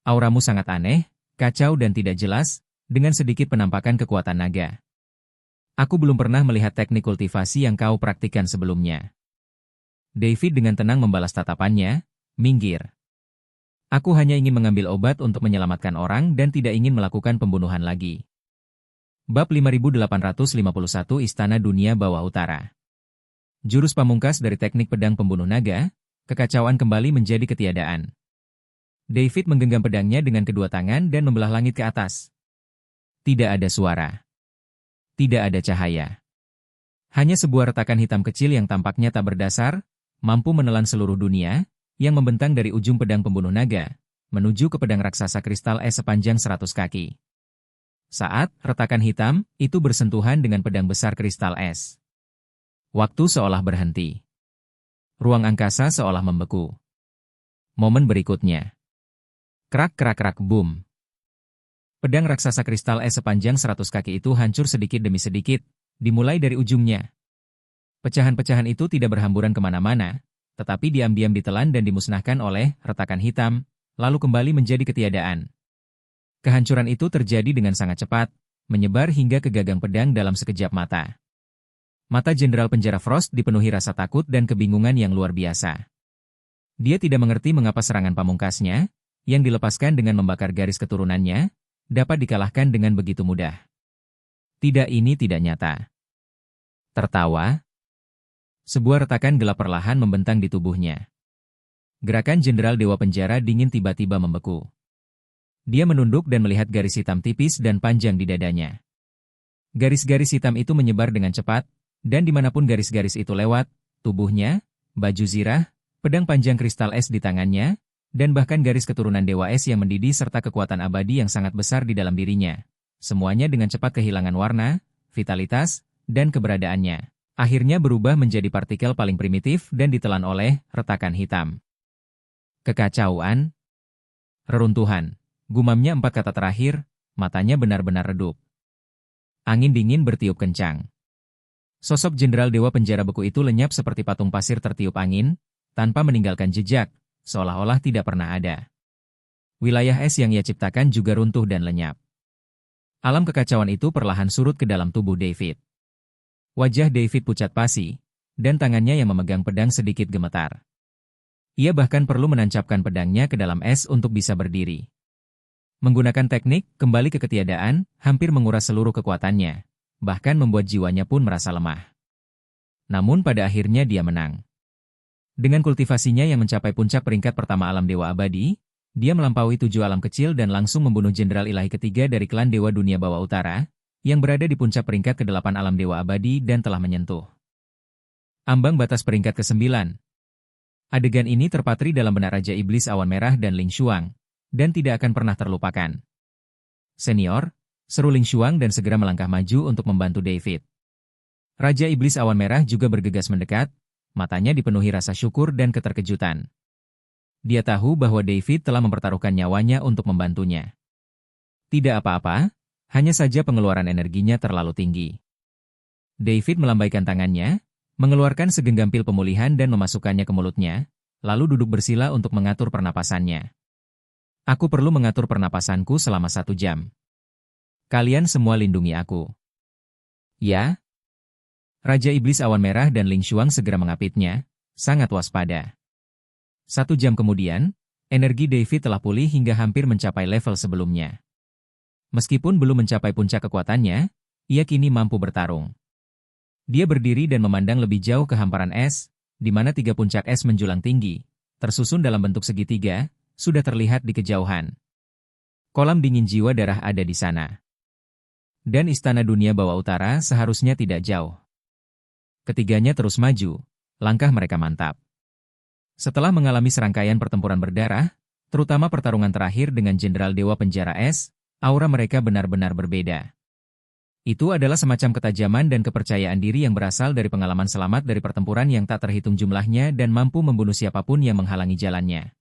Auramu sangat aneh, kacau dan tidak jelas, dengan sedikit penampakan kekuatan naga. Aku belum pernah melihat teknik kultivasi yang kau praktikkan sebelumnya. David dengan tenang membalas tatapannya, minggir. Aku hanya ingin mengambil obat untuk menyelamatkan orang dan tidak ingin melakukan pembunuhan lagi. Bab 5851 Istana Dunia Bawah Utara. Jurus pamungkas dari teknik pedang pembunuh naga, kekacauan kembali menjadi ketiadaan. David menggenggam pedangnya dengan kedua tangan dan membelah langit ke atas. Tidak ada suara. Tidak ada cahaya. Hanya sebuah retakan hitam kecil yang tampaknya tak berdasar, mampu menelan seluruh dunia, yang membentang dari ujung pedang pembunuh naga, menuju ke pedang raksasa kristal es sepanjang 100 kaki. Saat retakan hitam itu bersentuhan dengan pedang besar kristal es, waktu seolah berhenti. Ruang angkasa seolah membeku. Momen berikutnya. Krak-krak-krak boom. Pedang raksasa kristal es sepanjang 100 kaki itu hancur sedikit demi sedikit, dimulai dari ujungnya. Pecahan-pecahan itu tidak berhamburan kemana-mana, tetapi diam-diam ditelan dan dimusnahkan oleh retakan hitam, lalu kembali menjadi ketiadaan. Kehancuran itu terjadi dengan sangat cepat, menyebar hingga ke gagang pedang dalam sekejap mata. Mata Jenderal Penjara Frost dipenuhi rasa takut dan kebingungan yang luar biasa. Dia tidak mengerti mengapa serangan pamungkasnya, yang dilepaskan dengan membakar garis keturunannya, dapat dikalahkan dengan begitu mudah. Tidak, ini tidak nyata. Tertawa. Sebuah retakan gelap perlahan membentang di tubuhnya. Gerakan Jenderal Dewa Penjara dingin tiba-tiba membeku. Dia menunduk dan melihat garis hitam tipis dan panjang di dadanya. Garis-garis hitam itu menyebar dengan cepat, dan dimanapun garis-garis itu lewat, tubuhnya, baju zirah, pedang panjang kristal es di tangannya, dan bahkan garis keturunan Dewa Es yang mendidih serta kekuatan abadi yang sangat besar di dalam dirinya. Semuanya dengan cepat kehilangan warna, vitalitas, dan keberadaannya. Akhirnya berubah menjadi partikel paling primitif dan ditelan oleh retakan hitam. Kekacauan. Reruntuhan. Gumamnya 4 kata terakhir, matanya benar-benar redup. Angin dingin bertiup kencang. Sosok Jenderal Dewa Penjara beku itu lenyap seperti patung pasir tertiup angin, tanpa meninggalkan jejak, seolah-olah tidak pernah ada. Wilayah es yang ia ciptakan juga runtuh dan lenyap. Alam kekacauan itu perlahan surut ke dalam tubuh David. Wajah David pucat pasi, dan tangannya yang memegang pedang sedikit gemetar. Ia bahkan perlu menancapkan pedangnya ke dalam es untuk bisa berdiri. Menggunakan teknik kembali ke ketiadaan, hampir menguras seluruh kekuatannya, bahkan membuat jiwanya pun merasa lemah. Namun pada akhirnya dia menang. Dengan kultivasinya yang mencapai puncak peringkat pertama alam Dewa Abadi, dia melampaui 7 alam kecil dan langsung membunuh Jenderal Ilahi ketiga dari klan Dewa Dunia Bawah Utara, yang berada di puncak peringkat ke-8 alam Dewa Abadi dan telah menyentuh Ambang batas peringkat ke-9. Adegan ini terpatri dalam benak Raja Iblis Awan Merah dan Ling Xuang, dan tidak akan pernah terlupakan. Senior, seru Ling Xuang dan segera melangkah maju untuk membantu David. Raja Iblis Awan Merah juga bergegas mendekat, matanya dipenuhi rasa syukur dan keterkejutan. Dia tahu bahwa David telah mempertaruhkan nyawanya untuk membantunya. Tidak apa-apa, hanya saja pengeluaran energinya terlalu tinggi. David melambaikan tangannya, mengeluarkan segenggam pil pemulihan dan memasukkannya ke mulutnya, lalu duduk bersila untuk mengatur pernapasannya. Aku perlu mengatur pernapasanku selama 1 jam. Kalian semua lindungi aku. Ya? Raja Iblis Awan Merah dan Ling Xuang segera mengapitnya, sangat waspada. 1 jam kemudian, energi David telah pulih hingga hampir mencapai level sebelumnya. Meskipun belum mencapai puncak kekuatannya, ia kini mampu bertarung. Dia berdiri dan memandang lebih jauh ke hamparan es, di mana 3 puncak es menjulang tinggi, tersusun dalam bentuk segitiga, sudah terlihat di kejauhan. Kolam dingin jiwa darah ada di sana. Dan Istana Dunia Bawah Utara seharusnya tidak jauh. Ketiganya terus maju, langkah mereka mantap. Setelah mengalami serangkaian pertempuran berdarah, terutama pertarungan terakhir dengan Jenderal Dewa Penjara Es, aura mereka benar-benar berbeda. Itu adalah semacam ketajaman dan kepercayaan diri yang berasal dari pengalaman selamat dari pertempuran yang tak terhitung jumlahnya dan mampu membunuh siapapun yang menghalangi jalannya.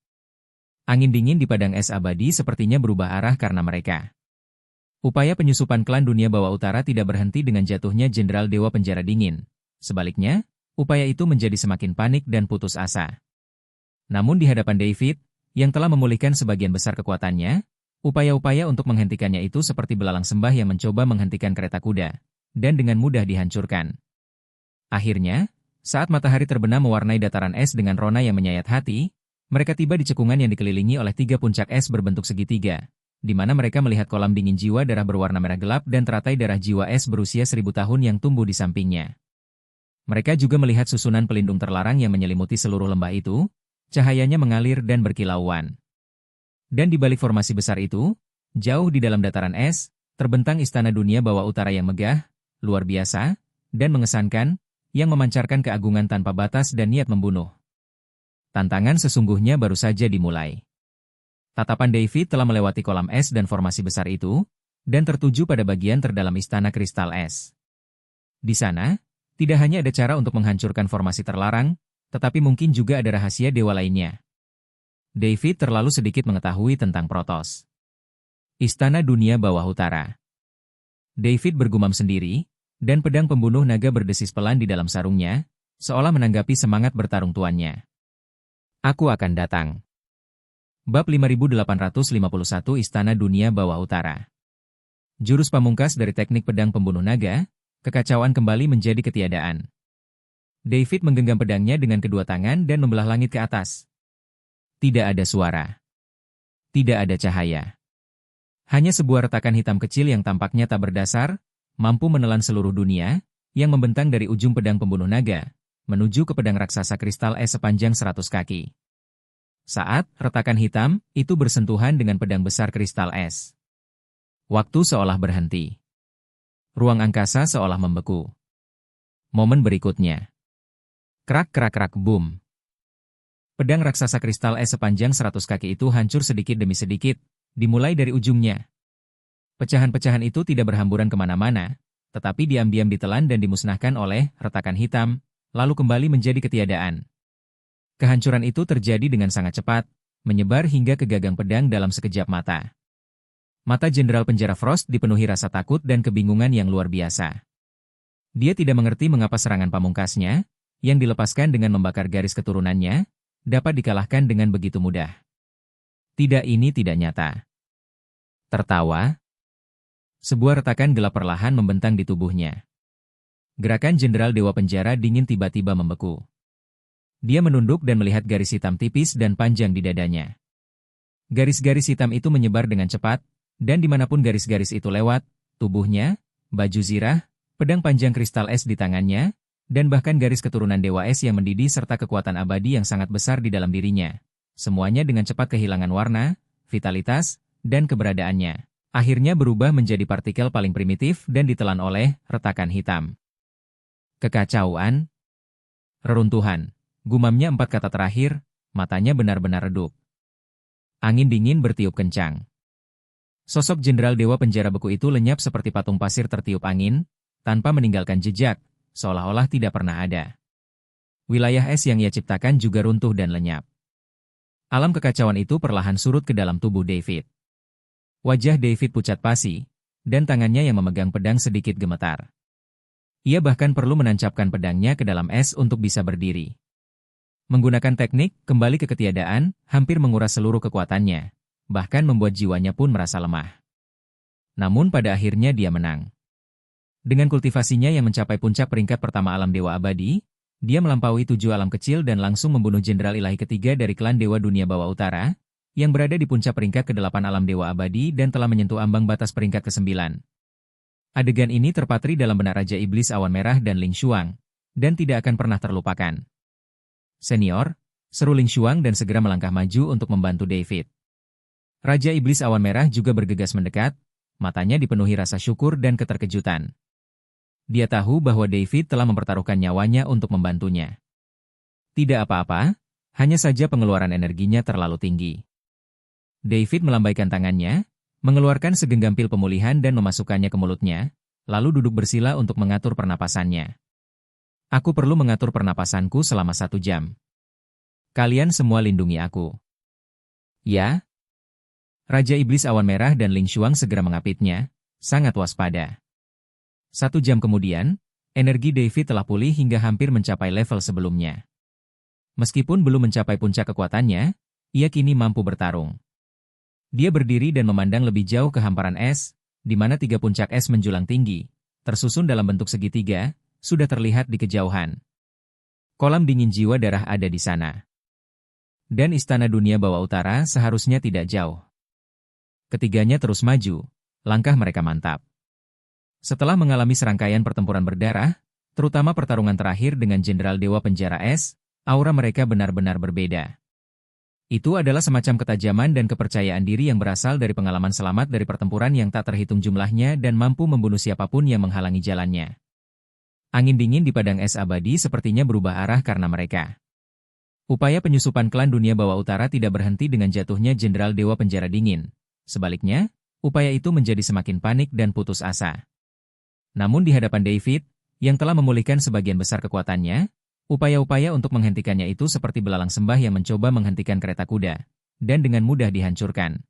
Angin dingin di padang es abadi sepertinya berubah arah karena mereka. Upaya penyusupan klan dunia bawah utara tidak berhenti dengan jatuhnya Jenderal Dewa Penjara Dingin. Sebaliknya, upaya itu menjadi semakin panik dan putus asa. Namun di hadapan David, yang telah memulihkan sebagian besar kekuatannya, upaya-upaya untuk menghentikannya itu seperti belalang sembah yang mencoba menghentikan kereta kuda, dan dengan mudah dihancurkan. Akhirnya, saat matahari terbenam mewarnai dataran es dengan rona yang menyayat hati, mereka tiba di cekungan yang dikelilingi oleh 3 puncak es berbentuk segitiga, di mana mereka melihat kolam dingin jiwa darah berwarna merah gelap dan teratai darah jiwa es berusia 1000 tahun yang tumbuh di sampingnya. Mereka juga melihat susunan pelindung terlarang yang menyelimuti seluruh lembah itu, cahayanya mengalir dan berkilauan. Dan di balik formasi besar itu, jauh di dalam dataran es, terbentang Istana Dunia Bawah Utara yang megah, luar biasa, dan mengesankan, yang memancarkan keagungan tanpa batas dan niat membunuh. Tantangan sesungguhnya baru saja dimulai. Tatapan David telah melewati kolam es dan formasi besar itu, dan tertuju pada bagian terdalam Istana Kristal Es. Di sana, tidak hanya ada cara untuk menghancurkan formasi terlarang, tetapi mungkin juga ada rahasia dewa lainnya. David terlalu sedikit mengetahui tentang Protos. Istana Dunia Bawah Utara. David bergumam sendiri, dan pedang pembunuh naga berdesis pelan di dalam sarungnya, seolah menanggapi semangat bertarung tuannya. Aku akan datang. Bab 5851 Istana Dunia Bawah Utara. Jurus pamungkas dari teknik pedang pembunuh naga, kekacauan kembali menjadi ketiadaan. David menggenggam pedangnya dengan kedua tangan dan membelah langit ke atas. Tidak ada suara. Tidak ada cahaya. Hanya sebuah retakan hitam kecil yang tampaknya tak berdasar, mampu menelan seluruh dunia, yang membentang dari ujung pedang pembunuh naga, menuju ke pedang raksasa kristal es sepanjang 100 kaki. Saat retakan hitam itu bersentuhan dengan pedang besar kristal es, waktu seolah berhenti. Ruang angkasa seolah membeku. Momen berikutnya. Krak-krak-krak boom. Pedang raksasa kristal es sepanjang 100 kaki itu hancur sedikit demi sedikit, dimulai dari ujungnya. Pecahan-pecahan itu tidak berhamburan kemana-mana, tetapi diam-diam ditelan dan dimusnahkan oleh retakan hitam, lalu kembali menjadi ketiadaan. Kehancuran itu terjadi dengan sangat cepat, menyebar hingga ke gagang pedang dalam sekejap mata. Mata Jenderal Penjara Frost dipenuhi rasa takut dan kebingungan yang luar biasa. Dia tidak mengerti mengapa serangan pamungkasnya, yang dilepaskan dengan membakar garis keturunannya, dapat dikalahkan dengan begitu mudah. Tidak, ini tidak nyata. Tertawa. Sebuah retakan gelap perlahan membentang di tubuhnya. Gerakan Jenderal Dewa Penjara Dingin tiba-tiba membeku. Dia menunduk dan melihat garis hitam tipis dan panjang di dadanya. Garis-garis hitam itu menyebar dengan cepat, dan dimanapun garis-garis itu lewat, tubuhnya, baju zirah, pedang panjang kristal es di tangannya, dan bahkan garis keturunan Dewa Es yang mendidih serta kekuatan abadi yang sangat besar di dalam dirinya. Semuanya dengan cepat kehilangan warna, vitalitas, dan keberadaannya. Akhirnya berubah menjadi partikel paling primitif dan ditelan oleh retakan hitam. Kekacauan. Reruntuhan. Gumamnya 4 kata terakhir, matanya benar-benar redup. Angin dingin bertiup kencang. Sosok Jenderal Dewa Penjara Beku itu lenyap seperti patung pasir tertiup angin, tanpa meninggalkan jejak, seolah-olah tidak pernah ada. Wilayah es yang ia ciptakan juga runtuh dan lenyap. Alam kekacauan itu perlahan surut ke dalam tubuh David. Wajah David pucat pasi, dan tangannya yang memegang pedang sedikit gemetar. Ia bahkan perlu menancapkan pedangnya ke dalam es untuk bisa berdiri. Menggunakan teknik kembali ke ketiadaan, hampir menguras seluruh kekuatannya, bahkan membuat jiwanya pun merasa lemah. Namun pada akhirnya dia menang. Dengan kultivasinya yang mencapai puncak peringkat pertama alam Dewa Abadi, dia melampaui 7 alam kecil dan langsung membunuh Jenderal Ilahi ketiga dari klan Dewa Dunia Bawah Utara, yang berada di puncak peringkat ke-8 alam Dewa Abadi dan telah menyentuh ambang batas peringkat ke-9. Adegan ini terpatri dalam benak Raja Iblis Awan Merah dan Ling Xuang, dan tidak akan pernah terlupakan. Senior, seru Ling Xuang dan segera melangkah maju untuk membantu David. Raja Iblis Awan Merah juga bergegas mendekat, matanya dipenuhi rasa syukur dan keterkejutan. Dia tahu bahwa David telah mempertaruhkan nyawanya untuk membantunya. Tidak apa-apa, hanya saja pengeluaran energinya terlalu tinggi. David melambaikan tangannya, mengeluarkan segenggam pil pemulihan dan memasukkannya ke mulutnya, lalu duduk bersila untuk mengatur pernapasannya. Aku perlu mengatur pernapasanku selama 1 jam. Kalian semua lindungi aku. Ya? Raja Iblis Awan Merah dan Ling Xuang segera mengapitnya, sangat waspada. 1 jam kemudian, energi David telah pulih hingga hampir mencapai level sebelumnya. Meskipun belum mencapai puncak kekuatannya, ia kini mampu bertarung. Dia berdiri dan memandang lebih jauh ke hamparan es, di mana 3 puncak es menjulang tinggi, tersusun dalam bentuk segitiga, sudah terlihat di kejauhan. Kolam dingin jiwa darah ada di sana. Dan Istana Dunia Bawah Utara seharusnya tidak jauh. Ketiganya terus maju, langkah mereka mantap. Setelah mengalami serangkaian pertempuran berdarah, terutama pertarungan terakhir dengan Jenderal Dewa Penjara Es, aura mereka benar-benar berbeda. Itu adalah semacam ketajaman dan kepercayaan diri yang berasal dari pengalaman selamat dari pertempuran yang tak terhitung jumlahnya dan mampu membunuh siapapun yang menghalangi jalannya. Angin dingin di padang es abadi sepertinya berubah arah karena mereka. Upaya penyusupan klan Dunia Bawah Utara tidak berhenti dengan jatuhnya Jenderal Dewa Penjara Dingin. Sebaliknya, upaya itu menjadi semakin panik dan putus asa. Namun di hadapan David, yang telah memulihkan sebagian besar kekuatannya, upaya-upaya untuk menghentikannya itu seperti belalang sembah yang mencoba menghentikan kereta kuda, dan dengan mudah dihancurkan.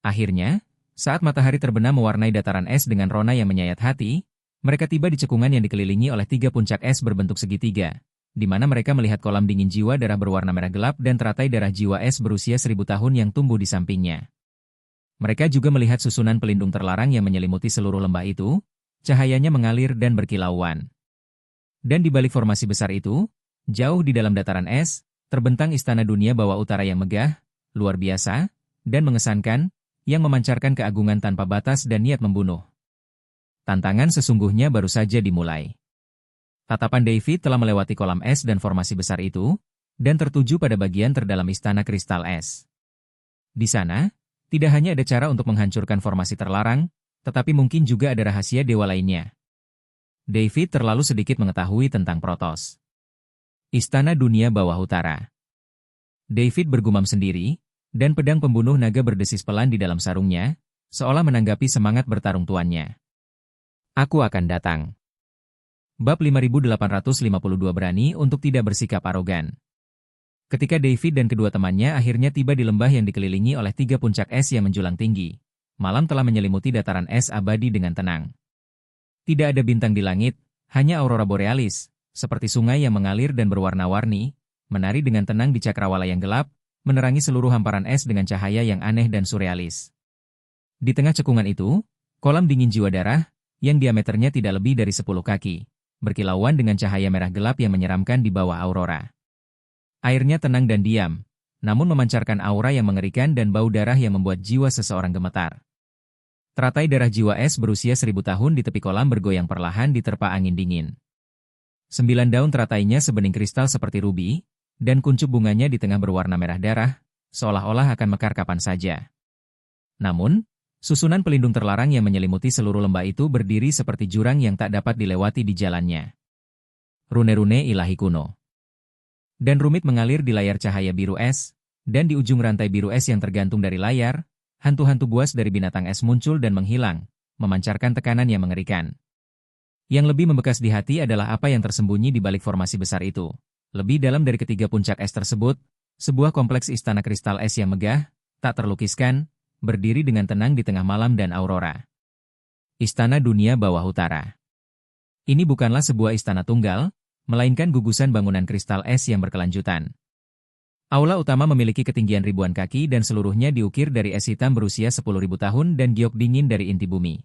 Akhirnya, saat matahari terbenam mewarnai dataran es dengan rona yang menyayat hati, mereka tiba di cekungan yang dikelilingi oleh 3 puncak es berbentuk segitiga, di mana mereka melihat kolam dingin jiwa darah berwarna merah gelap dan teratai darah jiwa es berusia 1000 tahun yang tumbuh di sampingnya. Mereka juga melihat susunan pelindung terlarang yang menyelimuti seluruh lembah itu, cahayanya mengalir dan berkilauan. Dan di balik formasi besar itu, jauh di dalam dataran es, terbentang Istana Dunia Bawah Utara yang megah, luar biasa, dan mengesankan, yang memancarkan keagungan tanpa batas dan niat membunuh. Tantangan sesungguhnya baru saja dimulai. Tatapan David telah melewati kolam es dan formasi besar itu, dan tertuju pada bagian terdalam Istana Kristal Es. Di sana, tidak hanya ada cara untuk menghancurkan formasi terlarang, tetapi mungkin juga ada rahasia dewa lainnya. David terlalu sedikit mengetahui tentang Protos. Istana Dunia Bawah Utara. David bergumam sendiri, dan pedang pembunuh naga berdesis pelan di dalam sarungnya, seolah menanggapi semangat bertarung tuannya. Aku akan datang. Bab 5852 berani untuk tidak bersikap arogan. Ketika David dan kedua temannya akhirnya tiba di lembah yang dikelilingi oleh 3 puncak es yang menjulang tinggi, malam telah menyelimuti dataran es abadi dengan tenang. Tidak ada bintang di langit, hanya aurora borealis, seperti sungai yang mengalir dan berwarna-warni, menari dengan tenang di cakrawala yang gelap, menerangi seluruh hamparan es dengan cahaya yang aneh dan surrealis. Di tengah cekungan itu, kolam dingin jiwa darah, yang diameternya tidak lebih dari 10 kaki, berkilauan dengan cahaya merah gelap yang menyeramkan di bawah aurora. Airnya tenang dan diam, namun memancarkan aura yang mengerikan dan bau darah yang membuat jiwa seseorang gemetar. Teratai darah jiwa es berusia 1000 tahun di tepi kolam bergoyang perlahan diterpa angin dingin. 9 daun teratainya sebening kristal seperti rubi, dan kuncup bunganya di tengah berwarna merah darah, seolah-olah akan mekar kapan saja. Namun, susunan pelindung terlarang yang menyelimuti seluruh lembah itu berdiri seperti jurang yang tak dapat dilewati di jalannya. Rune-rune ilahi kuno. dan rumit mengalir di layar cahaya biru es, dan di ujung rantai biru es yang tergantung dari layar, hantu-hantu buas dari binatang es muncul dan menghilang, memancarkan tekanan yang mengerikan. Yang lebih membekas di hati adalah apa yang tersembunyi di balik formasi besar itu. Lebih dalam dari ketiga puncak es tersebut, sebuah kompleks istana kristal es yang megah, tak terlukiskan, berdiri dengan tenang di tengah malam dan aurora. Istana Dunia Bawah Utara. Ini bukanlah sebuah istana tunggal, melainkan gugusan bangunan kristal es yang berkelanjutan. Aula utama memiliki ketinggian ribuan kaki dan seluruhnya diukir dari es hitam berusia 10.000 tahun dan giok dingin dari inti bumi.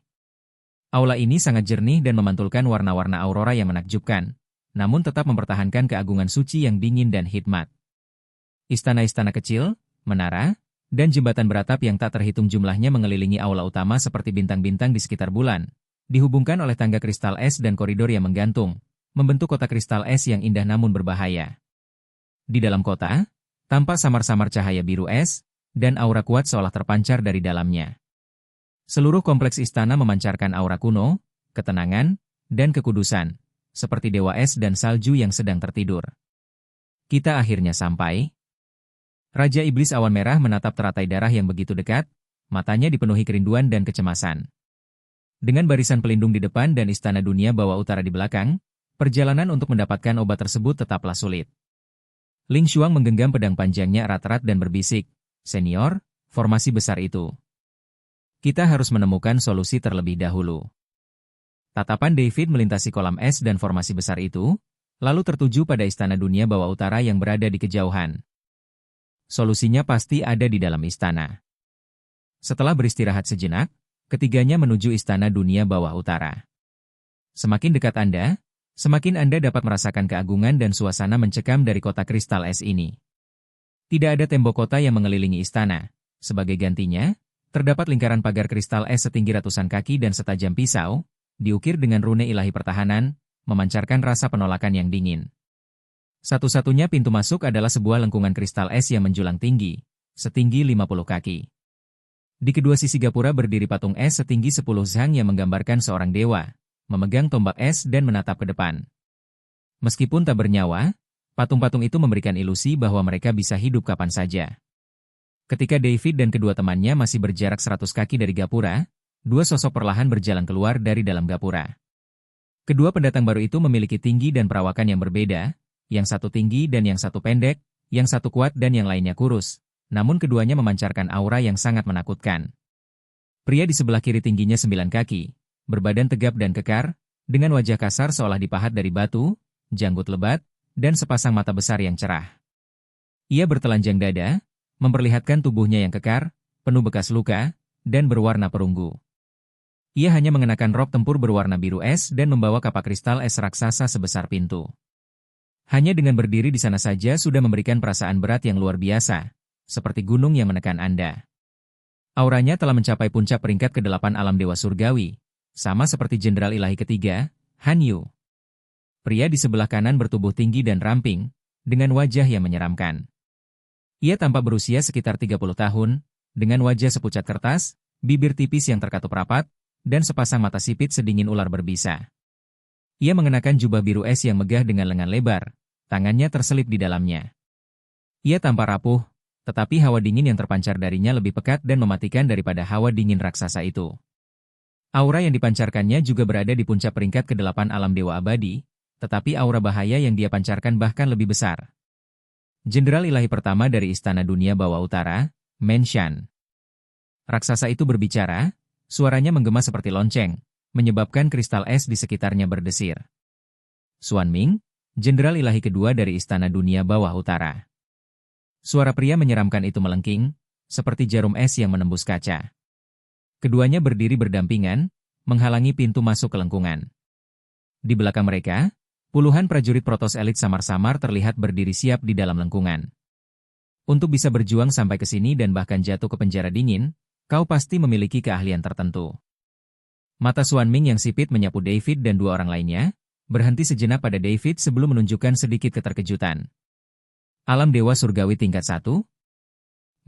Aula ini sangat jernih dan memantulkan warna-warna aurora yang menakjubkan, namun tetap mempertahankan keagungan suci yang dingin dan hikmat. Istana-istana kecil, menara, dan jembatan beratap yang tak terhitung jumlahnya mengelilingi aula utama seperti bintang-bintang di sekitar bulan, dihubungkan oleh tangga kristal es dan koridor yang menggantung, membentuk kota kristal es yang indah namun berbahaya. Di dalam kota, tampak samar-samar cahaya biru es, dan aura kuat seolah terpancar dari dalamnya. Seluruh kompleks istana memancarkan aura kuno, ketenangan, dan kekudusan, seperti dewa es dan salju yang sedang tertidur. Kita akhirnya sampai. Raja Iblis Awan Merah menatap teratai darah yang begitu dekat, matanya dipenuhi kerinduan dan kecemasan. Dengan barisan pelindung di depan dan istana dunia bawah utara di belakang, perjalanan untuk mendapatkan obat tersebut tetaplah sulit. Ling Xuang menggenggam pedang panjangnya erat-erat dan berbisik, "Senior, formasi besar itu. Kita harus menemukan solusi terlebih dahulu." Tatapan David melintasi kolam es dan formasi besar itu, lalu tertuju pada istana dunia bawah utara yang berada di kejauhan. Solusinya pasti ada di dalam istana. Setelah beristirahat sejenak, ketiganya menuju istana dunia bawah utara. Semakin dekat Anda, semakin Anda dapat merasakan keagungan dan suasana mencekam dari kota kristal es ini. Tidak ada tembok kota yang mengelilingi istana. Sebagai gantinya, terdapat lingkaran pagar kristal es setinggi ratusan kaki dan setajam pisau, diukir dengan rune ilahi pertahanan, memancarkan rasa penolakan yang dingin. Satu-satunya pintu masuk adalah sebuah lengkungan kristal es yang menjulang tinggi, setinggi 50 kaki. Di kedua sisi gapura berdiri patung es setinggi 10 zhang yang menggambarkan seorang dewa, memegang tombak es dan menatap ke depan. Meskipun tak bernyawa, patung-patung itu memberikan ilusi bahwa mereka bisa hidup kapan saja. Ketika David dan kedua temannya masih berjarak 100 kaki dari gapura, dua sosok perlahan berjalan keluar dari dalam gapura. Kedua pendatang baru itu memiliki tinggi dan perawakan yang berbeda, yang satu tinggi dan yang satu pendek, yang satu kuat dan yang lainnya kurus, namun keduanya memancarkan aura yang sangat menakutkan. Pria di sebelah kiri tingginya 9 kaki, berbadan tegap dan kekar, dengan wajah kasar seolah dipahat dari batu, janggut lebat, dan sepasang mata besar yang cerah. Ia bertelanjang dada, memperlihatkan tubuhnya yang kekar, penuh bekas luka, dan berwarna perunggu. Ia hanya mengenakan rok tempur berwarna biru es dan membawa kapak kristal es raksasa sebesar pintu. Hanya dengan berdiri di sana saja sudah memberikan perasaan berat yang luar biasa, seperti gunung yang menekan Anda. Auranya telah mencapai puncak peringkat ke-8 alam dewa surgawi, sama seperti jenderal ilahi ketiga, Han Yu. Pria di sebelah kanan bertubuh tinggi dan ramping, dengan wajah yang menyeramkan. Ia tampak berusia sekitar 30 tahun, dengan wajah sepucat kertas, bibir tipis yang terkatup rapat, dan sepasang mata sipit sedingin ular berbisa. Ia mengenakan jubah biru es yang megah dengan lengan lebar, tangannya terselip di dalamnya. Ia tampak rapuh, tetapi hawa dingin yang terpancar darinya lebih pekat dan mematikan daripada hawa dingin raksasa itu. Aura yang dipancarkannya juga berada di puncak peringkat ke-8 alam dewa abadi, tetapi aura bahaya yang dia pancarkan bahkan lebih besar. Jenderal ilahi pertama dari Istana Dunia Bawah Utara, Men Shan. Raksasa itu berbicara, suaranya menggema seperti lonceng, menyebabkan kristal es di sekitarnya berdesir. Xuan Ming, jenderal ilahi kedua dari Istana Dunia Bawah Utara. Suara pria menyeramkan itu melengking, seperti jarum es yang menembus kaca. Keduanya berdiri berdampingan, menghalangi pintu masuk ke lengkungan. Di belakang mereka, puluhan prajurit Protoss elit samar-samar terlihat berdiri siap di dalam lengkungan. Untuk bisa berjuang sampai ke sini dan bahkan jatuh ke penjara dingin, kau pasti memiliki keahlian tertentu. Mata Xuan Ming yang sipit menyapu David dan dua orang lainnya, berhenti sejenak pada David sebelum menunjukkan sedikit keterkejutan. Alam Dewa Surgawi tingkat 1?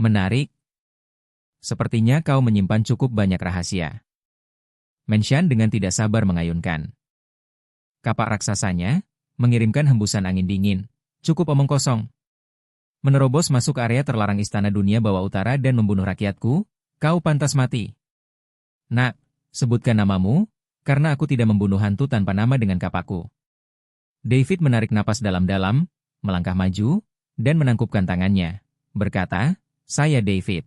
Menarik. Sepertinya kau menyimpan cukup banyak rahasia. Men Shan dengan tidak sabar mengayunkan. Kapak raksasanya, mengirimkan hembusan angin dingin, Cukup omong kosong. Menerobos masuk area terlarang Istana Dunia Bawah Utara dan membunuh rakyatku, kau pantas mati. Nak, sebutkan namamu, karena aku tidak membunuh hantu tanpa nama dengan kapaku. David menarik napas dalam-dalam, melangkah maju, dan menangkupkan tangannya, berkata, saya David.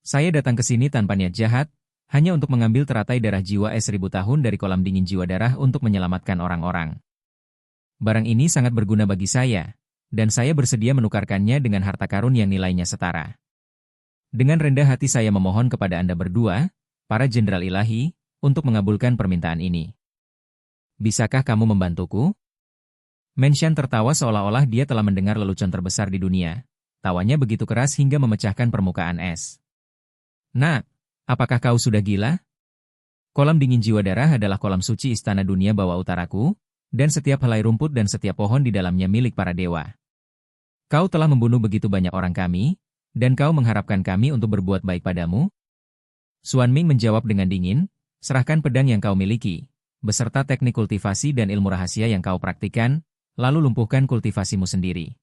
Saya datang ke sini tanpa niat jahat, hanya untuk mengambil teratai darah jiwa es 1000 tahun dari kolam dingin jiwa darah untuk menyelamatkan orang-orang. Barang ini sangat berguna bagi saya, dan saya bersedia menukarkannya dengan harta karun yang nilainya setara. Dengan rendah hati saya memohon kepada Anda berdua, para jenderal ilahi, untuk mengabulkan permintaan ini. Bisakah kamu membantuku? Menshan tertawa seolah-olah dia telah mendengar lelucon terbesar di dunia. Tawanya begitu keras hingga memecahkan permukaan es. Nak, apakah kau sudah gila? Kolam dingin jiwa darah adalah kolam suci Istana Dunia Bawah Utaraku, dan setiap helai rumput dan setiap pohon di dalamnya milik para dewa. Kau telah membunuh begitu banyak orang kami, dan kau mengharapkan kami untuk berbuat baik padamu? Xuan Ming menjawab dengan dingin, serahkan pedang yang kau miliki, beserta teknik kultivasi dan ilmu rahasia yang kau praktikkan, lalu lumpuhkan kultivasimu sendiri.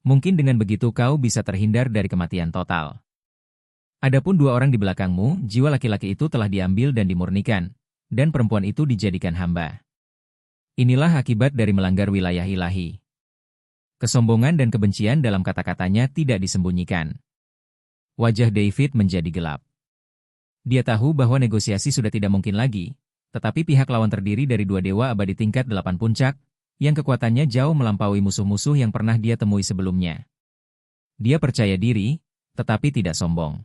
Mungkin dengan begitu kau bisa terhindar dari kematian total. Adapun 2 orang di belakangmu, jiwa laki-laki itu telah diambil dan dimurnikan, dan perempuan itu dijadikan hamba. Inilah akibat dari melanggar wilayah ilahi. Kesombongan dan kebencian dalam kata-katanya tidak disembunyikan. Wajah David menjadi gelap. Dia tahu bahwa negosiasi sudah tidak mungkin lagi, tetapi pihak lawan terdiri dari 2 dewa abadi tingkat 8 puncak, yang kekuatannya jauh melampaui musuh-musuh yang pernah dia temui sebelumnya. Dia percaya diri, tetapi tidak sombong.